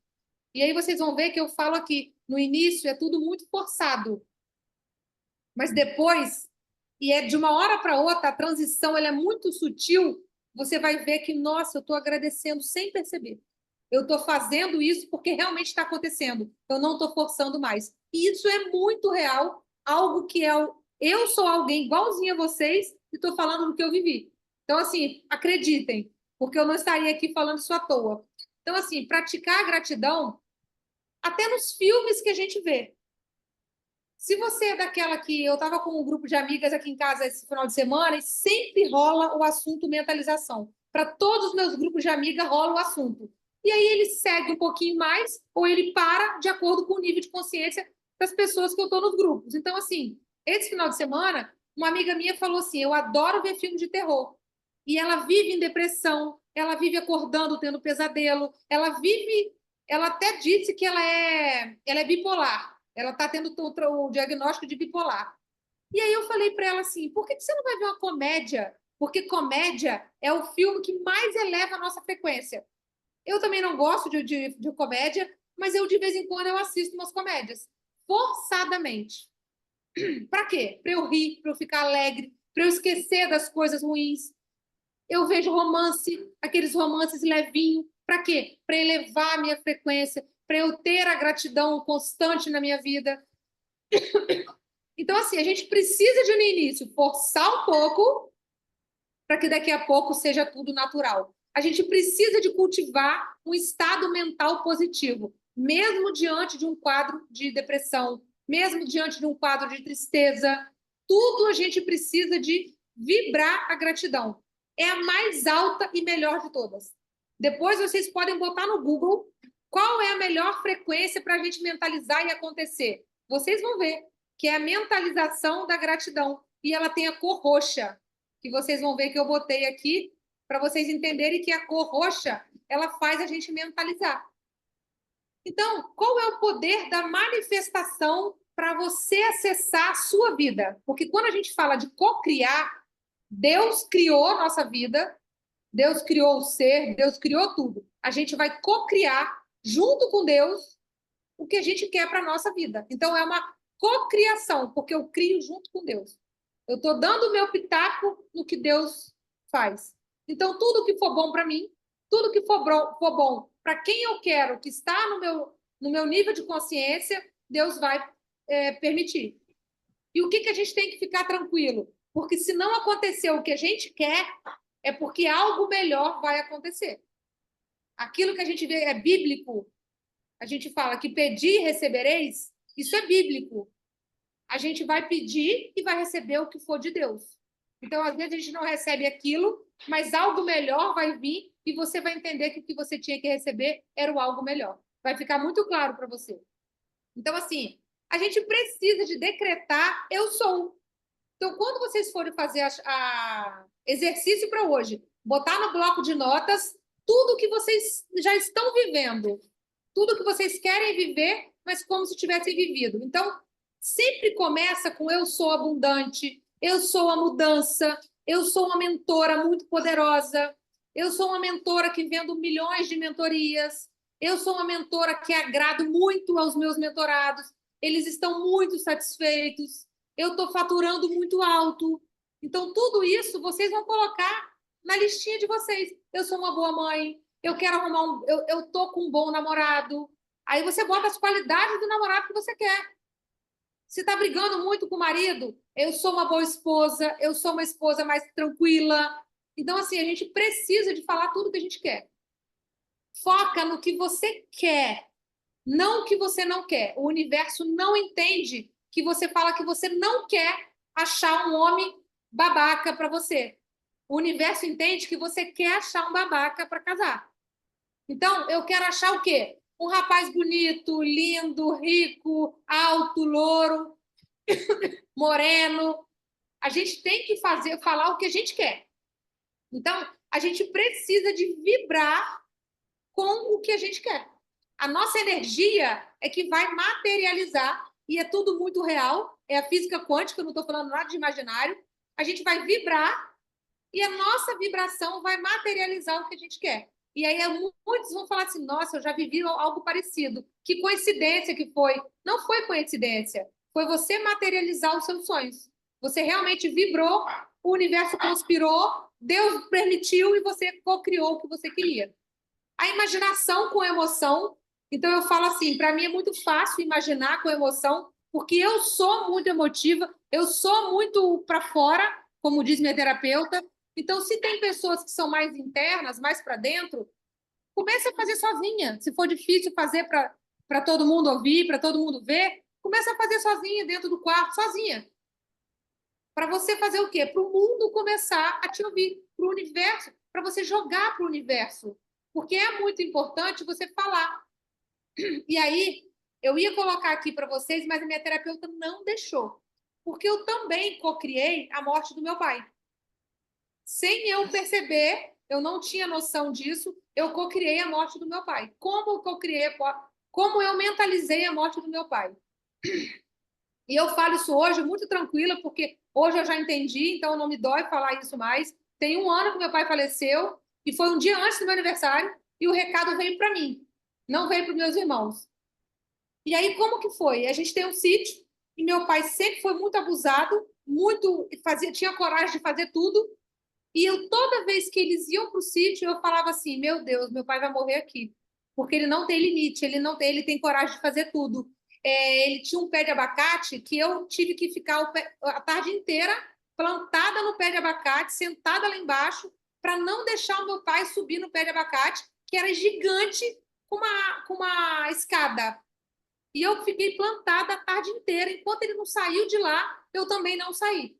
E aí vocês vão ver que eu falo aqui, no início é tudo muito forçado. Mas depois, e é de uma hora para outra, a transição ela é muito sutil, você vai ver que, nossa, eu estou agradecendo sem perceber. Eu estou fazendo isso porque realmente está acontecendo. Eu não estou forçando mais. E isso é muito real, algo que eu sou alguém igualzinho a vocês e estou falando do que eu vivi. Então, assim, acreditem, porque eu não estaria aqui falando isso à toa. Então, assim, praticar a gratidão até nos filmes que a gente vê. Se você é daquela que eu estava com um grupo de amigas aqui em casa esse final de semana e sempre rola o assunto mentalização. Para todos os meus grupos de amigas rola o assunto. E aí ele segue um pouquinho mais ou ele para de acordo com o nível de consciência das pessoas que eu estou nos grupos. Então, assim, esse final de semana, uma amiga minha falou assim, eu adoro ver filme de terror. E ela vive em depressão, ela vive acordando, tendo pesadelo, ela até disse que ela é bipolar. Ela está tendo o diagnóstico de bipolar. E aí eu falei para ela assim, por que você não vai ver uma comédia? Porque comédia é o filme que mais eleva a nossa frequência. Eu também não gosto de comédia, mas eu de vez em quando eu assisto umas comédias. Forçadamente. Para quê? Para eu rir, para eu ficar alegre, para eu esquecer das coisas ruins. Eu vejo romance, aqueles romances levinhos. Para quê? Para elevar a minha frequência, para eu ter a gratidão constante na minha vida. Então, assim, a gente precisa de, no início, forçar um pouco para que daqui a pouco seja tudo natural. A gente precisa de cultivar um estado mental positivo, mesmo diante de um quadro de depressão, mesmo diante de um quadro de tristeza. Tudo a gente precisa de vibrar a gratidão. É a mais alta e melhor de todas. Depois vocês podem botar no Google qual é a melhor frequência para a gente mentalizar e acontecer. Vocês vão ver que é a mentalização da gratidão. E ela tem a cor roxa, que vocês vão ver que eu botei aqui, para vocês entenderem que a cor roxa, ela faz a gente mentalizar. Então, qual é o poder da manifestação para você acessar a sua vida? Porque quando a gente fala de co-criar, Deus criou a nossa vida, Deus criou o ser, Deus criou tudo. A gente vai co-criar, junto com Deus, o que a gente quer para a nossa vida. Então, é uma cocriação, porque eu crio junto com Deus. Eu estou dando o meu pitaco no que Deus faz. Então, tudo que for bom para mim, tudo que for bom para quem eu quero, que está no meu nível de consciência, Deus vai permitir. E o que a gente tem que ficar tranquilo? Porque se não acontecer o que a gente quer, é porque algo melhor vai acontecer. Aquilo que a gente vê é bíblico. A gente fala que pedir e recebereis, isso é bíblico. A gente vai pedir e vai receber o que for de Deus. Então, às vezes, a gente não recebe aquilo, mas algo melhor vai vir e você vai entender que o que você tinha que receber era o algo melhor. Vai ficar muito claro para você. Então, assim, a gente precisa de decretar eu sou. Então, quando vocês forem fazer exercício para hoje, botar no bloco de notas tudo que vocês já estão vivendo, tudo que vocês querem viver, mas como se tivessem vivido. Então, sempre começa com eu sou abundante, eu sou a mudança, eu sou uma mentora muito poderosa, eu sou uma mentora que vendo milhões de mentorias, eu sou uma mentora que agrado muito aos meus mentorados, eles estão muito satisfeitos, eu estou faturando muito alto. Então, tudo isso vocês vão colocar na listinha de vocês. Eu sou uma boa mãe, eu quero arrumar eu tô com um bom namorado. Aí você bota as qualidades do namorado que você quer. Se está brigando muito com o marido, eu sou uma boa esposa, eu sou uma esposa mais tranquila. Então, assim, a gente precisa de falar tudo que a gente quer. Foca no que você quer, não o que você não quer. O universo não entende que você fala que você não quer achar um homem babaca para você. O universo entende que você quer achar um babaca para casar. Então, eu quero achar o quê? Um rapaz bonito, lindo, rico, alto, louro, moreno. A gente tem que falar o que a gente quer. Então, a gente precisa de vibrar com o que a gente quer. A nossa energia é que vai materializar, e é tudo muito real, é a física quântica, eu não estou falando nada de imaginário. A gente vai vibrar e a nossa vibração vai materializar o que a gente quer. E aí muitos vão falar assim, nossa, eu já vivi algo parecido. Que coincidência que foi. Não foi coincidência. Foi você materializar os seus sonhos. Você realmente vibrou, o universo conspirou, Deus permitiu e você co-criou o que você queria. A imaginação com emoção. Então, eu falo assim, para mim é muito fácil imaginar com emoção, porque eu sou muito emotiva, eu sou muito para fora, como diz minha terapeuta, Então, se tem pessoas que são mais internas, mais para dentro, comece a fazer sozinha. Se for difícil fazer para todo mundo ouvir, para todo mundo ver, comece a fazer sozinha, dentro do quarto, sozinha. Para você fazer o quê? Para o mundo começar a te ouvir, para o universo, para você jogar para o universo. Porque é muito importante você falar. E aí, eu ia colocar aqui para vocês, mas a minha terapeuta não deixou. Porque eu também cocriei a morte do meu pai. Sem eu perceber, eu não tinha noção disso, eu cocriei a morte do meu pai. Como eu mentalizei a morte do meu pai. E eu falo isso hoje muito tranquila, porque hoje eu já entendi, então não me dói falar isso mais. Tem 1 ano que meu pai faleceu, e foi um dia antes do meu aniversário, e o recado veio para mim, não veio para os meus irmãos. E aí, como que foi? A gente tem um sítio, e meu pai sempre foi muito abusado, tinha coragem de fazer tudo, e toda vez que eles iam para o sítio, eu falava assim, meu Deus, meu pai vai morrer aqui, porque ele não tem limite, ele tem coragem de fazer tudo. Ele tinha um pé de abacate que eu tive que ficar a tarde inteira plantada no pé de abacate, sentada lá embaixo, para não deixar o meu pai subir no pé de abacate, que era gigante, com uma escada. E eu fiquei plantada a tarde inteira. Enquanto ele não saiu de lá, eu também não saí.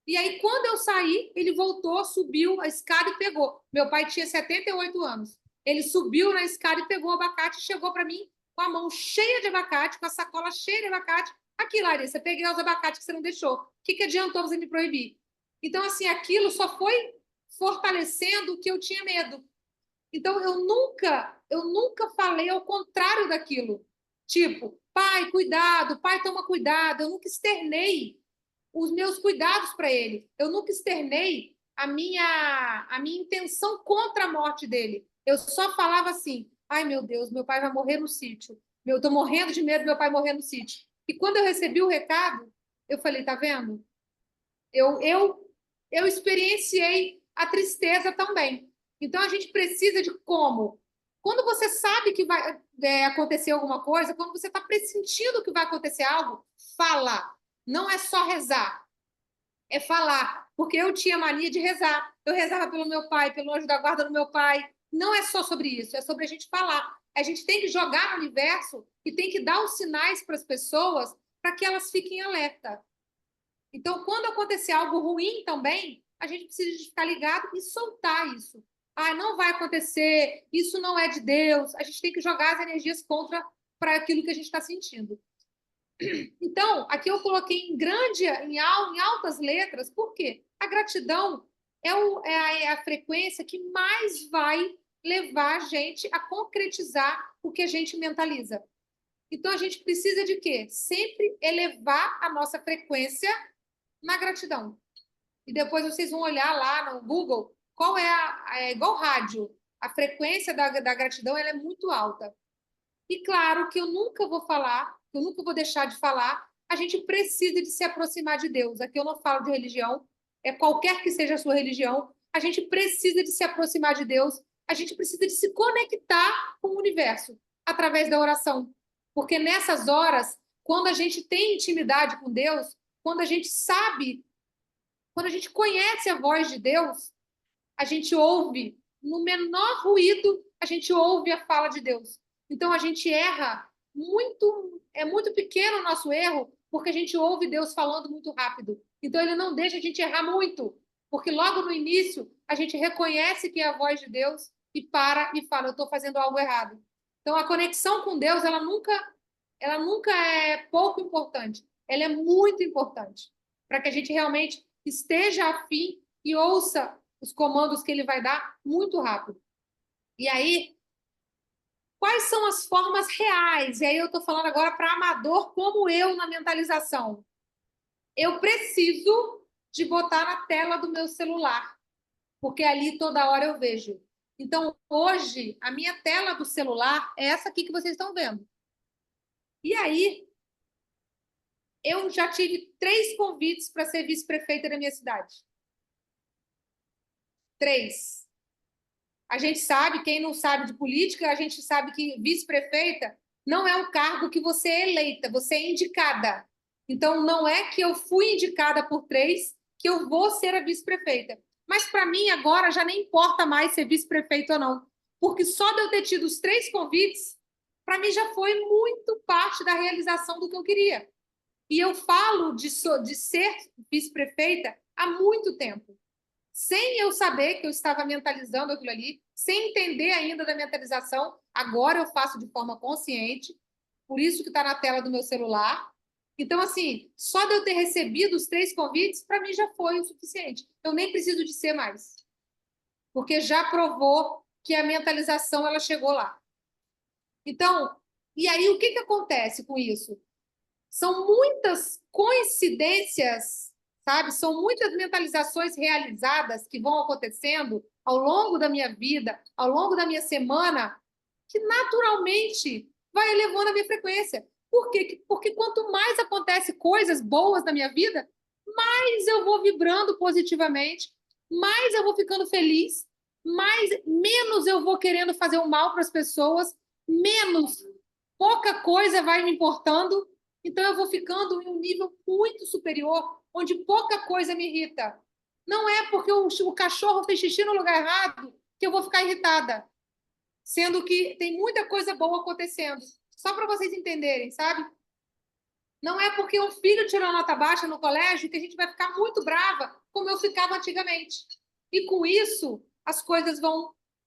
E aí, quando eu saí, ele voltou, subiu a escada e pegou. Meu pai tinha 78 anos. Ele subiu na escada e pegou o abacate e chegou para mim com a mão cheia de abacate, com a sacola cheia de abacate. Aqui, Larissa, peguei os abacates que você não deixou. O que adiantou você me proibir? Então, assim, aquilo só foi fortalecendo o que eu tinha medo. Então, eu nunca falei ao contrário daquilo. Tipo, pai, cuidado, pai, toma cuidado. Eu nunca externei os meus cuidados para ele. Eu nunca externei a minha intenção contra a morte dele. Eu só falava assim, ai, meu Deus, meu pai vai morrer no sítio. Eu estou morrendo de medo do meu pai morrer no sítio. E quando eu recebi o recado, eu falei, tá vendo? Eu experienciei a tristeza também. Então, a gente precisa de como? Quando você sabe que vai acontecer alguma coisa, quando você está pressentindo que vai acontecer algo, fala. Não é só rezar, é falar. Porque eu tinha mania de rezar. Eu rezava pelo meu pai, pelo anjo da guarda do meu pai. Não é só sobre isso, é sobre a gente falar. A gente tem que jogar no universo e tem que dar os sinais para as pessoas para que elas fiquem alerta. Então, quando acontecer algo ruim também, a gente precisa de ficar ligado e soltar isso. Ah, não vai acontecer, isso não é de Deus. A gente tem que jogar as energias contra para aquilo que a gente está sentindo. Então, aqui eu coloquei em altas letras, por quê? A gratidão é a frequência que mais vai levar a gente a concretizar o que a gente mentaliza. Então, a gente precisa de quê? Sempre elevar a nossa frequência na gratidão. E depois vocês vão olhar lá no Google qual é igual rádio. A frequência da gratidão ela é muito alta. E claro que eu nunca vou deixar de falar, a gente precisa de se aproximar de Deus. Aqui eu não falo de religião, qualquer que seja a sua religião, a gente precisa de se aproximar de Deus, a gente precisa de se conectar com o universo através da oração. Porque nessas horas, quando a gente tem intimidade com Deus, quando a gente sabe, quando a gente conhece a voz de Deus, a gente ouve, no menor ruído, a gente ouve a fala de Deus. Então, a gente erra é muito pequeno o nosso erro, porque a gente ouve Deus falando muito rápido. Então, ele não deixa a gente errar muito, porque logo no início, a gente reconhece que é a voz de Deus e para e fala, eu estou fazendo algo errado. Então, a conexão com Deus, ela nunca é pouco importante. Ela é muito importante, para que a gente realmente esteja afim e ouça os comandos que ele vai dar muito rápido. E aí, quais são as formas reais? E aí eu estou falando agora para amador como eu na mentalização. Eu preciso de botar na tela do meu celular, porque ali toda hora eu vejo. Então, hoje, a minha tela do celular é essa aqui que vocês estão vendo. E aí, eu já tive 3 convites para ser vice-prefeita da minha cidade. 3. A gente sabe, quem não sabe de política, a gente sabe que vice-prefeita não é um cargo que você é eleita, você é indicada. Então, não é que eu fui indicada por 3 que eu vou ser a vice-prefeita. Mas para mim agora já nem importa mais ser vice-prefeito ou não, porque só de eu ter tido os 3 convites, para mim já foi muito parte da realização do que eu queria. E eu falo de ser vice-prefeita há muito tempo, sem eu saber que eu estava mentalizando aquilo ali, sem entender ainda da mentalização. Agora eu faço de forma consciente, por isso que está na tela do meu celular. Então, assim, só de eu ter recebido os 3 convites, para mim já foi o suficiente. Eu nem preciso de ser mais, porque já provou que a mentalização ela chegou lá. Então, e aí o que acontece com isso? São muitas coincidências, sabe? São muitas mentalizações realizadas que vão acontecendo ao longo da minha vida, ao longo da minha semana, que naturalmente vai elevando a minha frequência. Por quê? Porque quanto mais acontece coisas boas na minha vida, mais eu vou vibrando positivamente, mais eu vou ficando feliz, menos eu vou querendo fazer o mal para as pessoas, menos pouca coisa vai me importando. Então, eu vou ficando em um nível muito superior, onde pouca coisa me irrita. Não é porque o cachorro fez xixi no lugar errado que eu vou ficar irritada, sendo que tem muita coisa boa acontecendo. Só para vocês entenderem, sabe? Não é porque um filho tirou nota baixa no colégio que a gente vai ficar muito brava, como eu ficava antigamente. E com isso, as coisas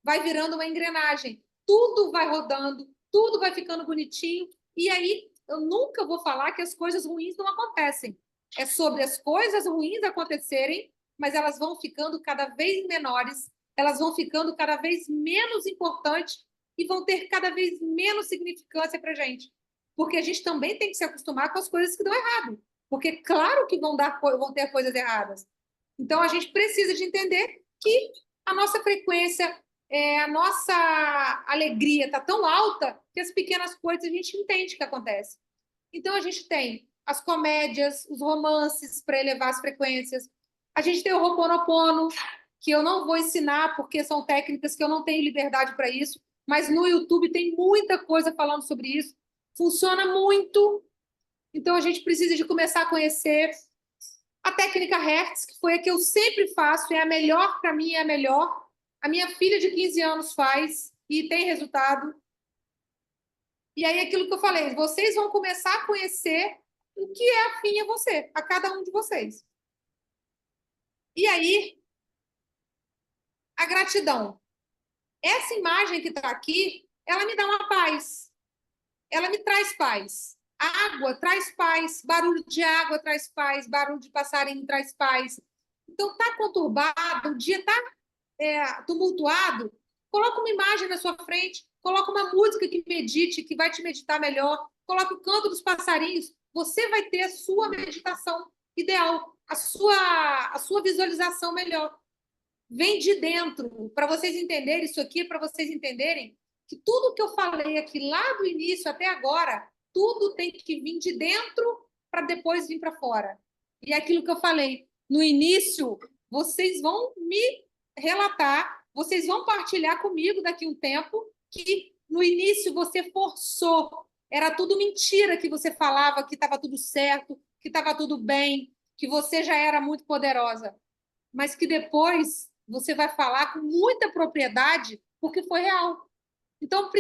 vai virando uma engrenagem. Tudo vai rodando, tudo vai ficando bonitinho. E aí, eu nunca vou falar que as coisas ruins não acontecem. É sobre as coisas ruins acontecerem, mas elas vão ficando cada vez menores, elas vão ficando cada vez menos importantes e vão ter cada vez menos significância para a gente. Porque a gente também tem que se acostumar com as coisas que dão errado. Porque claro que vão ter coisas erradas. Então, a gente precisa de entender que a nossa frequência, a nossa alegria está tão alta que as pequenas coisas a gente entende que acontece. Então, a gente tem as comédias, os romances para elevar as frequências. A gente tem o Ho'oponopono, que eu não vou ensinar porque são técnicas que eu não tenho liberdade para isso, mas no YouTube tem muita coisa falando sobre isso. Funciona muito. Então, a gente precisa de começar a conhecer a técnica Hertz, que foi a que eu sempre faço, é a melhor para mim, é a melhor. A minha filha de 15 anos faz e tem resultado. E aí, aquilo que eu falei, vocês vão começar a conhecer o que é afim a você, a cada um de vocês. E aí, a gratidão. Essa imagem que está aqui, ela me dá uma paz. Ela me traz paz. A água traz paz, barulho de água traz paz, barulho de passarinho traz paz. Então, está conturbado, o dia está tumultuado, coloca uma imagem na sua frente, coloca uma música que medite, que vai te meditar melhor, coloca o canto dos passarinhos, você vai ter a sua meditação ideal, a sua visualização melhor. Vem de dentro, para vocês entenderem isso aqui, para vocês entenderem que tudo que eu falei aqui lá do início até agora, tudo tem que vir de dentro para depois vir para fora. E é aquilo que eu falei, no início, vocês vão me relatar, vocês vão partilhar comigo daqui a um tempo que no início você forçou, era tudo mentira que você falava, que estava tudo certo, que estava tudo bem, que você já era muito poderosa, mas que depois você vai falar com muita propriedade porque foi real. Então,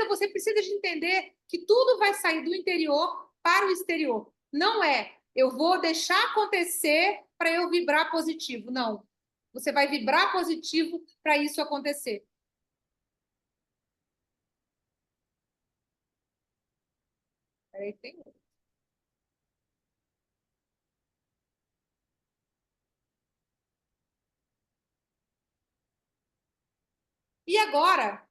você precisa de entender que tudo vai sair do interior para o exterior. Não é, eu vou deixar acontecer para eu vibrar positivo. Não. Você vai vibrar positivo para isso acontecer. Peraí, tem outro. E agora,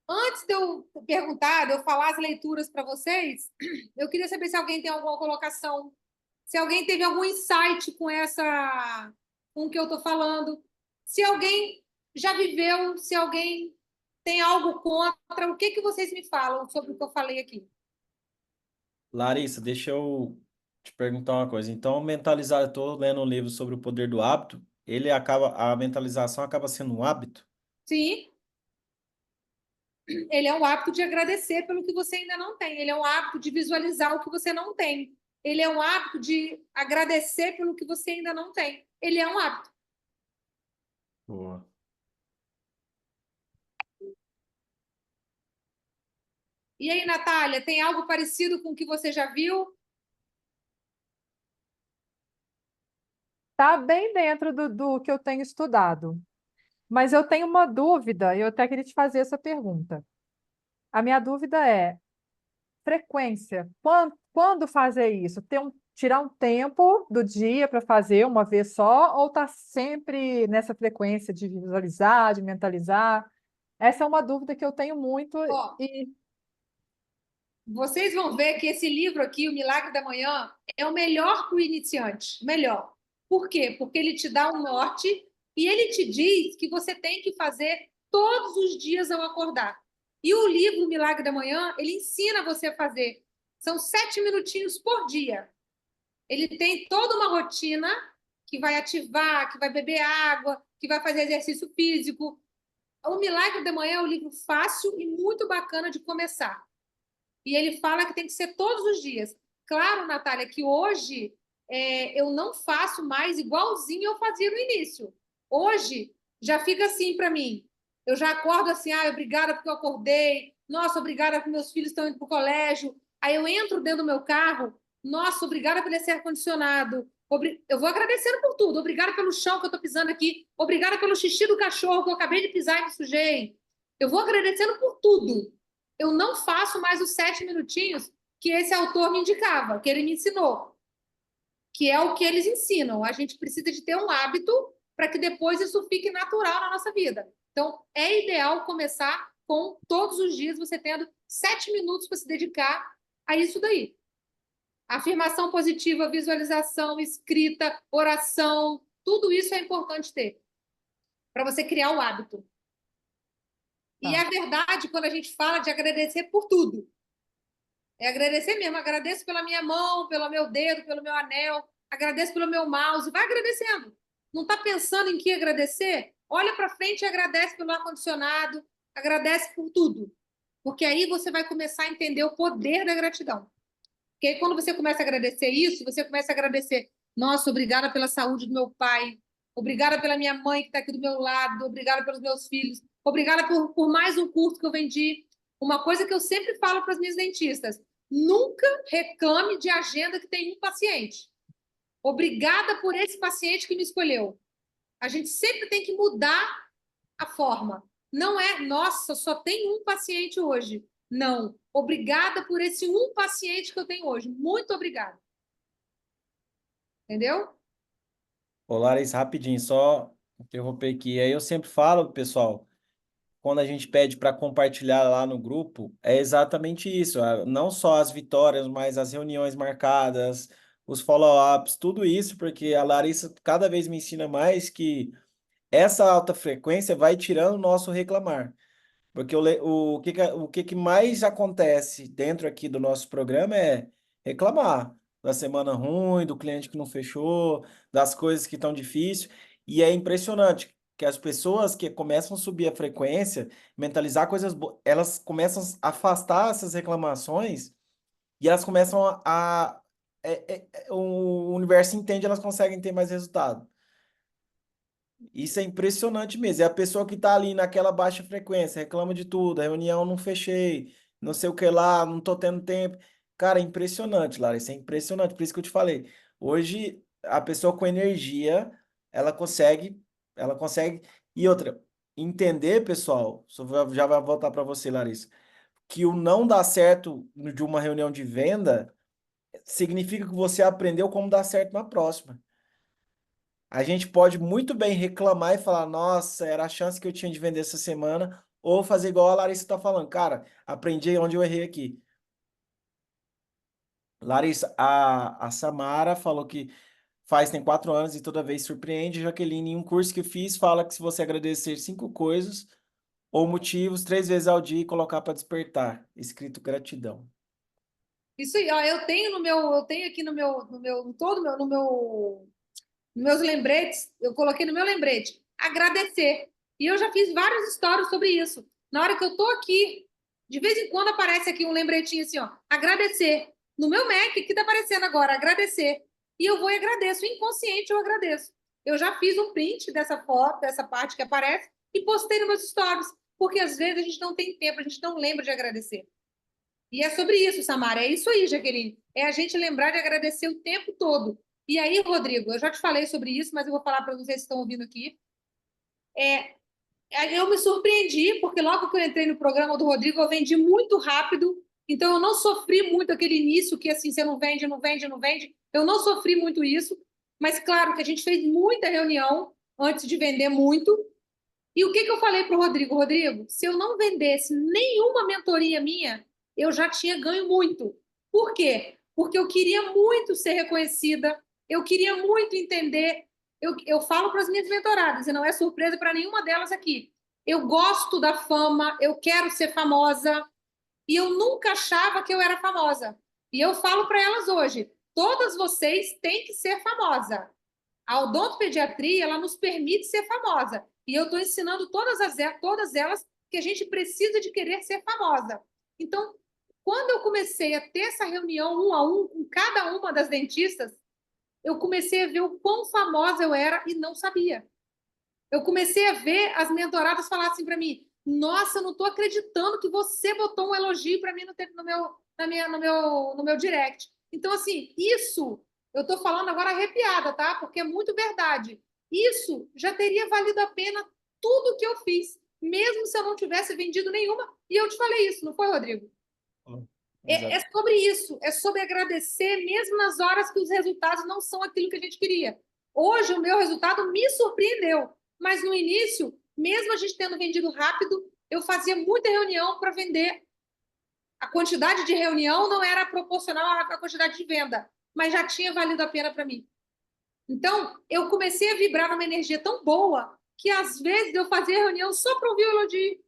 antes de eu perguntar, de eu falar as leituras para vocês, eu queria saber se alguém tem alguma colocação, se alguém teve algum insight com o que eu estou falando, se alguém já viveu, se alguém tem algo contra, o que vocês me falam sobre o que eu falei aqui? Larissa, deixa eu te perguntar uma coisa. Então, mentalizar, eu estou lendo um livro sobre o poder do hábito, a mentalização acaba sendo um hábito? Sim, ele é um hábito de agradecer pelo que você ainda não tem, ele é um hábito de visualizar o que você não tem, ele é um hábito de agradecer pelo que você ainda não tem, ele é um hábito. Boa. E aí, Natália, tem algo parecido com o que você já viu? Está bem dentro do que eu tenho estudado. Mas eu tenho uma dúvida, e eu até queria te fazer essa pergunta. A minha dúvida é frequência. Quando fazer isso? Tirar um tempo do dia para fazer uma vez só, ou tá sempre nessa frequência de visualizar, de mentalizar? Essa é uma dúvida que eu tenho muito Ó, e vocês vão ver que esse livro aqui, O Milagre da Manhã, é o melhor para o iniciante. Melhor. Por quê? Porque ele te dá um norte e ele te diz que você tem que fazer todos os dias ao acordar. E o livro O Milagre da Manhã, ele ensina você a fazer. São 7 minutinhos por dia. Ele tem toda uma rotina que vai ativar, que vai beber água, que vai fazer exercício físico. O Milagre da Manhã é um livro fácil e muito bacana de começar. E ele fala que tem que ser todos os dias. Claro, Natália, que hoje eu não faço mais igualzinho eu fazia no início. Hoje já fica assim para mim. Eu já acordo assim, obrigada porque eu acordei. Nossa, obrigada porque meus filhos estão indo para o colégio. Aí eu entro dentro do meu carro. Nossa, obrigada por esse ar-condicionado. Eu vou agradecendo por tudo. Obrigada pelo chão que eu estou pisando aqui. Obrigada pelo xixi do cachorro que eu acabei de pisar e me sujei. Eu vou agradecendo por tudo. Eu não faço mais os 7 minutinhos que esse autor me indicava, que ele me ensinou, que é o que eles ensinam. A gente precisa de ter um hábito para que depois isso fique natural na nossa vida. Então, é ideal começar com todos os dias você tendo 7 minutos para se dedicar a isso daí. Afirmação positiva, visualização, escrita, oração, tudo isso é importante ter para você criar o hábito. E tá. é verdade quando a gente fala de agradecer por tudo. É agradecer mesmo. Agradeço pela minha mão, pelo meu dedo, pelo meu anel. Agradeço pelo meu mouse. Vai agradecendo. Não está pensando em que agradecer? Olha para frente e agradece pelo ar-condicionado. Agradece por tudo. Porque aí você vai começar a entender o poder da gratidão. Porque aí quando você começa a agradecer isso, você começa a agradecer. Nossa, obrigada pela saúde do meu pai. Obrigada pela minha mãe que está aqui do meu lado. Obrigada pelos meus filhos. Obrigada por mais um curso que eu vendi. Uma coisa que eu sempre falo para as minhas dentistas: nunca reclame de agenda que tem um paciente. Obrigada por esse paciente que me escolheu. A gente sempre tem que mudar a forma. Não é, nossa, só tem um paciente hoje. Não. Obrigada por esse um paciente que eu tenho hoje. Muito obrigada. Entendeu? Ô, Larissa, rapidinho, só interromper aqui. Aí eu sempre falo, pessoal, quando a gente pede para compartilhar lá no grupo, é exatamente isso. Não só as vitórias, mas as reuniões marcadas, os follow-ups, tudo isso, porque a Larissa cada vez me ensina mais que essa alta frequência vai tirando o nosso reclamar. Porque o que mais acontece dentro aqui do nosso programa é reclamar da semana ruim, do cliente que não fechou, das coisas que estão difíceis. E é impressionante que as pessoas que começam a subir a frequência, mentalizar coisas boas, elas começam a afastar essas reclamações e elas começam o universo entende, elas conseguem ter mais resultado. Isso é impressionante mesmo. É a pessoa que tá ali naquela baixa frequência, reclama de tudo, a reunião não fechei, não sei o que lá, não tô tendo tempo. Cara, é impressionante, Lara, isso é impressionante. Por isso que eu te falei. Hoje, a pessoa com energia, ela consegue, ela consegue. E outra, entender, pessoal, já vai voltar para você, Larissa, que o não dar certo de uma reunião de venda significa que você aprendeu como dar certo na próxima. A gente pode muito bem reclamar e falar, nossa, era a chance que eu tinha de vender essa semana, ou fazer igual a Larissa está falando, cara, aprendi onde eu errei aqui. Larissa, a Samara falou que tem 4 anos e toda vez surpreende. Jaqueline, em um curso que fiz, fala que se você agradecer 5 coisas ou motivos 3 vezes ao dia e colocar para despertar, escrito gratidão. Isso aí, ó, eu tenho aqui nos meus lembretes, eu coloquei no meu lembrete, agradecer. E eu já fiz várias histórias sobre isso. Na hora que eu tô aqui, de vez em quando aparece aqui um lembretinho assim, ó, agradecer. No meu Mac, que tá aparecendo agora, agradecer. E eu vou e agradeço. Inconsciente, eu agradeço. Eu já fiz um print dessa foto, dessa parte que aparece, e postei nos meus stories, porque às vezes a gente não tem tempo, a gente não lembra de agradecer. E é sobre isso, Samara, é isso aí, Jaqueline. É a gente lembrar de agradecer o tempo todo. E aí, Rodrigo, eu já te falei sobre isso, mas eu vou falar para vocês que estão ouvindo aqui. Eu me surpreendi, porque logo que eu entrei no programa do Rodrigo, eu vendi muito rápido, então eu não sofri muito aquele início que assim, você não vende, não vende, não vende. Eu não sofri muito isso, mas claro que a gente fez muita reunião antes de vender muito. E o que eu falei para o Rodrigo? Rodrigo, se eu não vendesse nenhuma mentoria minha, eu já tinha ganho muito. Por quê? Porque eu queria muito ser reconhecida, eu queria muito entender. Eu falo para as minhas mentoradas, e não é surpresa para nenhuma delas aqui. Eu gosto da fama, eu quero ser famosa, e eu nunca achava que eu era famosa. E eu falo para elas hoje, todas vocês têm que ser famosa. A odontopediatria, ela nos permite ser famosa. E eu estou ensinando todas elas que a gente precisa de querer ser famosa. Então, quando eu comecei a ter essa reunião 1 a 1 com cada uma das dentistas, eu comecei a ver o quão famosa eu era e não sabia. Eu comecei a ver as mentoradas falar assim para mim, nossa, eu não estou acreditando que você botou um elogio para mim no meu direct. Então, assim, isso eu estou falando agora arrepiada, tá? Porque é muito verdade. Isso já teria valido a pena tudo que eu fiz, mesmo se eu não tivesse vendido nenhuma. E eu te falei isso, não foi, Rodrigo? É sobre isso, é sobre agradecer mesmo nas horas que os resultados não são aquilo que a gente queria. Hoje o meu resultado me surpreendeu, mas no início, mesmo a gente tendo vendido rápido, eu fazia muita reunião para vender. A quantidade de reunião não era proporcional à quantidade de venda, mas já tinha valido a pena para mim. Então, eu comecei a vibrar numa energia tão boa que às vezes eu fazia reunião só para ouvir o elogio.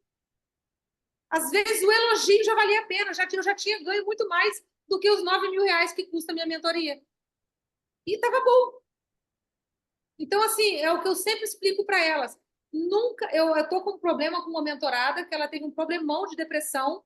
Às vezes o elogio já valia a pena, eu já tinha ganho muito mais do que os 9 mil reais que custa a minha mentoria. E estava bom. Então, assim, é o que eu sempre explico para elas. Nunca, eu estou com um problema com uma mentorada, que ela teve um problemão de depressão,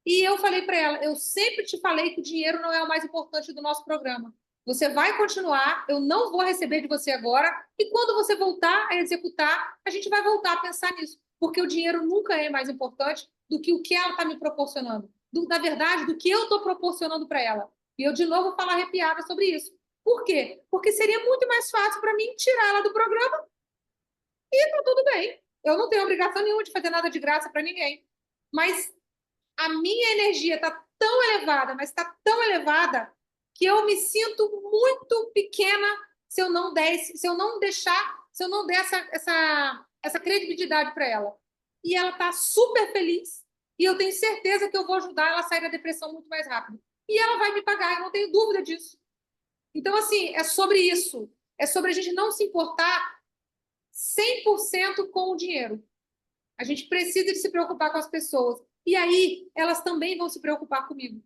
e eu falei para ela, eu sempre te falei que o dinheiro não é o mais importante do nosso programa. Você vai continuar, eu não vou receber de você agora, e quando você voltar a executar, a gente vai voltar a pensar nisso, porque o dinheiro nunca é mais importante do que o que ela está me proporcionando. Na verdade, do que eu estou proporcionando para ela. E eu, de novo, vou falar arrepiada sobre isso. Por quê? Porque seria muito mais fácil para mim tirar ela do programa e tá tudo bem. Eu não tenho obrigação nenhuma de fazer nada de graça para ninguém. Mas a minha energia está tão elevada, mas está tão elevada, que eu me sinto muito pequena se eu não der essa credibilidade para ela. E ela está super feliz, e eu tenho certeza que eu vou ajudar ela a sair da depressão muito mais rápido. E ela vai me pagar, eu não tenho dúvida disso. Então, assim, é sobre isso. É sobre a gente não se importar 100% com o dinheiro. A gente precisa de se preocupar com as pessoas. E aí, elas também vão se preocupar comigo.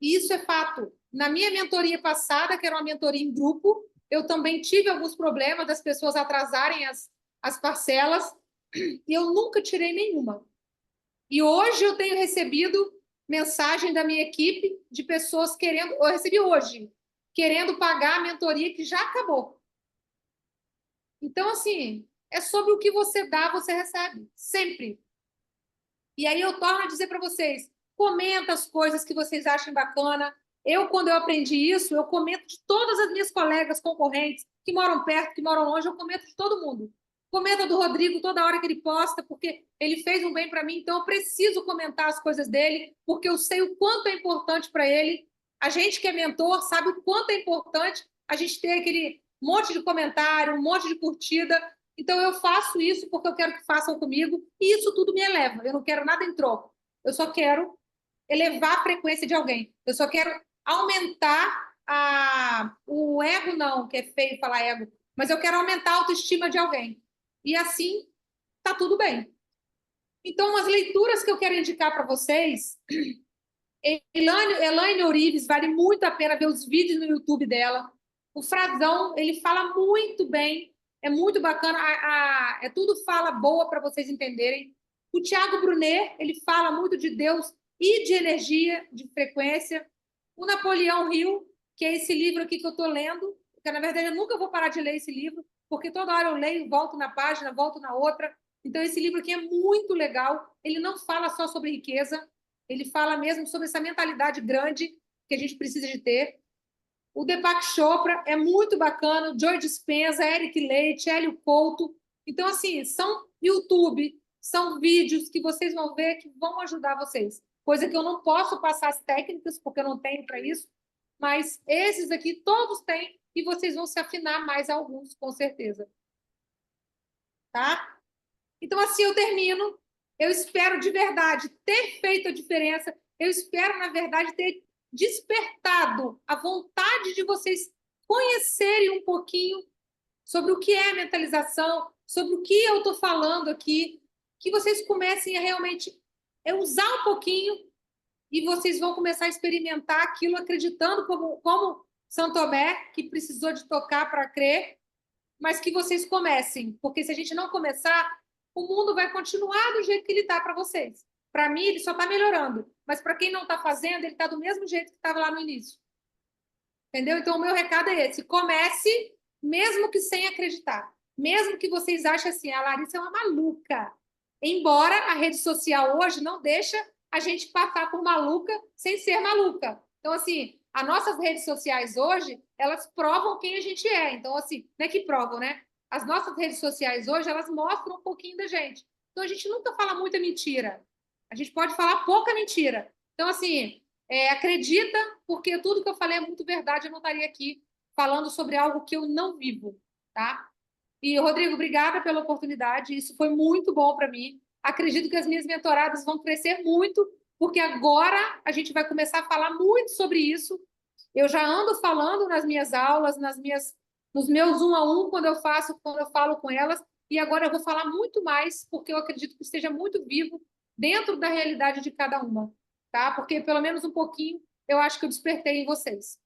E isso é fato. Na minha mentoria passada, que era uma mentoria em grupo, eu também tive alguns problemas das pessoas atrasarem as parcelas, e eu nunca tirei nenhuma. E hoje eu tenho recebido mensagem da minha equipe de pessoas querendo... Eu recebi hoje, querendo pagar a mentoria que já acabou. Então, assim, é sobre o que você dá, você recebe. Sempre. E aí eu torno a dizer para vocês, comenta as coisas que vocês achem bacana. Quando eu aprendi isso, eu comento de todas as minhas colegas concorrentes, que moram perto, que moram longe, eu comento de todo mundo. Comenta do Rodrigo toda hora que ele posta, porque ele fez um bem para mim, então eu preciso comentar as coisas dele, porque eu sei o quanto é importante para ele. A gente que é mentor sabe o quanto é importante a gente ter aquele monte de comentário, um monte de curtida. Então, eu faço isso porque eu quero que façam comigo, e isso tudo me eleva. Eu não quero nada em troca. Eu só quero elevar a frequência de alguém. Eu só quero aumentar o ego, não, que é feio falar ego, mas eu quero aumentar a autoestima de alguém. E assim, tá tudo bem. Então, as leituras que eu quero indicar para vocês, Elaine Orives, vale muito a pena ver os vídeos no YouTube dela. O Frazão, ele fala muito bem, é muito bacana, é tudo fala boa para vocês entenderem. O Tiago Brunet, ele fala muito de Deus e de energia, de frequência. O Napoleão Hill, que é esse livro aqui que eu estou lendo, porque na verdade eu nunca vou parar de ler esse livro, porque toda hora eu leio, volto na página, volto na outra. Então, esse livro aqui é muito legal. Ele não fala só sobre riqueza, ele fala mesmo sobre essa mentalidade grande que a gente precisa de ter. O Deepak Chopra é muito bacana, o Joe Dispenza, Eric Leite, Hélio Couto. Então, assim, são YouTube, são vídeos que vocês vão ver que vão ajudar vocês. Coisa que eu não posso passar as técnicas, porque eu não tenho para isso, mas esses aqui todos têm e vocês vão se afinar mais a alguns, com certeza. Tá? Então, assim eu termino. Eu espero de verdade ter feito a diferença. Eu espero, na verdade, ter despertado a vontade de vocês conhecerem um pouquinho sobre o que é mentalização, sobre o que eu estou falando aqui, que vocês comecem a realmente usar um pouquinho e vocês vão começar a experimentar aquilo acreditando como São Tomé, que precisou de tocar para crer, mas que vocês comecem, porque se a gente não começar, o mundo vai continuar do jeito que ele está para vocês. Para mim, ele só está melhorando, mas para quem não está fazendo, ele está do mesmo jeito que estava lá no início. Entendeu? Então, o meu recado é esse: comece, mesmo que sem acreditar. Mesmo que vocês achem assim, a Larissa é uma maluca. Embora a rede social hoje não deixa a gente passar por maluca sem ser maluca. Então, assim, as nossas redes sociais hoje, elas provam quem a gente é. Então, assim, não é que provam, né? As nossas redes sociais hoje, elas mostram um pouquinho da gente. Então, a gente nunca fala muita mentira. A gente pode falar pouca mentira. Então, assim, acredita, porque tudo que eu falei é muito verdade, eu não estaria aqui falando sobre algo que eu não vivo, tá? E, Rodrigo, obrigada pela oportunidade, isso foi muito bom para mim. Acredito que as minhas mentoradas vão crescer muito, porque agora a gente vai começar a falar muito sobre isso. Eu já ando falando nas minhas aulas, nos meus 1-a-1, quando eu falo com elas, e agora eu vou falar muito mais, porque eu acredito que esteja muito vivo dentro da realidade de cada uma, tá? Porque pelo menos um pouquinho eu acho que eu despertei em vocês.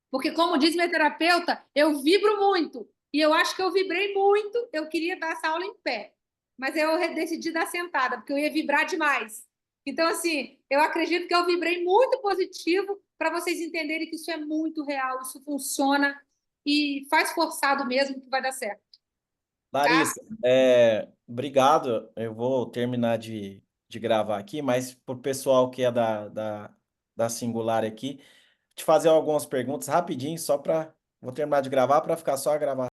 Porque, como diz minha terapeuta, eu vibro muito. E eu acho que eu vibrei muito. Eu queria dar essa aula em pé, mas eu decidi dar sentada, porque eu ia vibrar demais. Então, assim, eu acredito que eu vibrei muito positivo para vocês entenderem que isso é muito real, isso funciona e faz forçado mesmo que vai dar certo. Larissa, obrigado. Eu vou terminar de gravar aqui, mas para o pessoal que é da Singular aqui, te fazer algumas perguntas rapidinho, só para. Vou terminar de gravar para ficar só a gravação.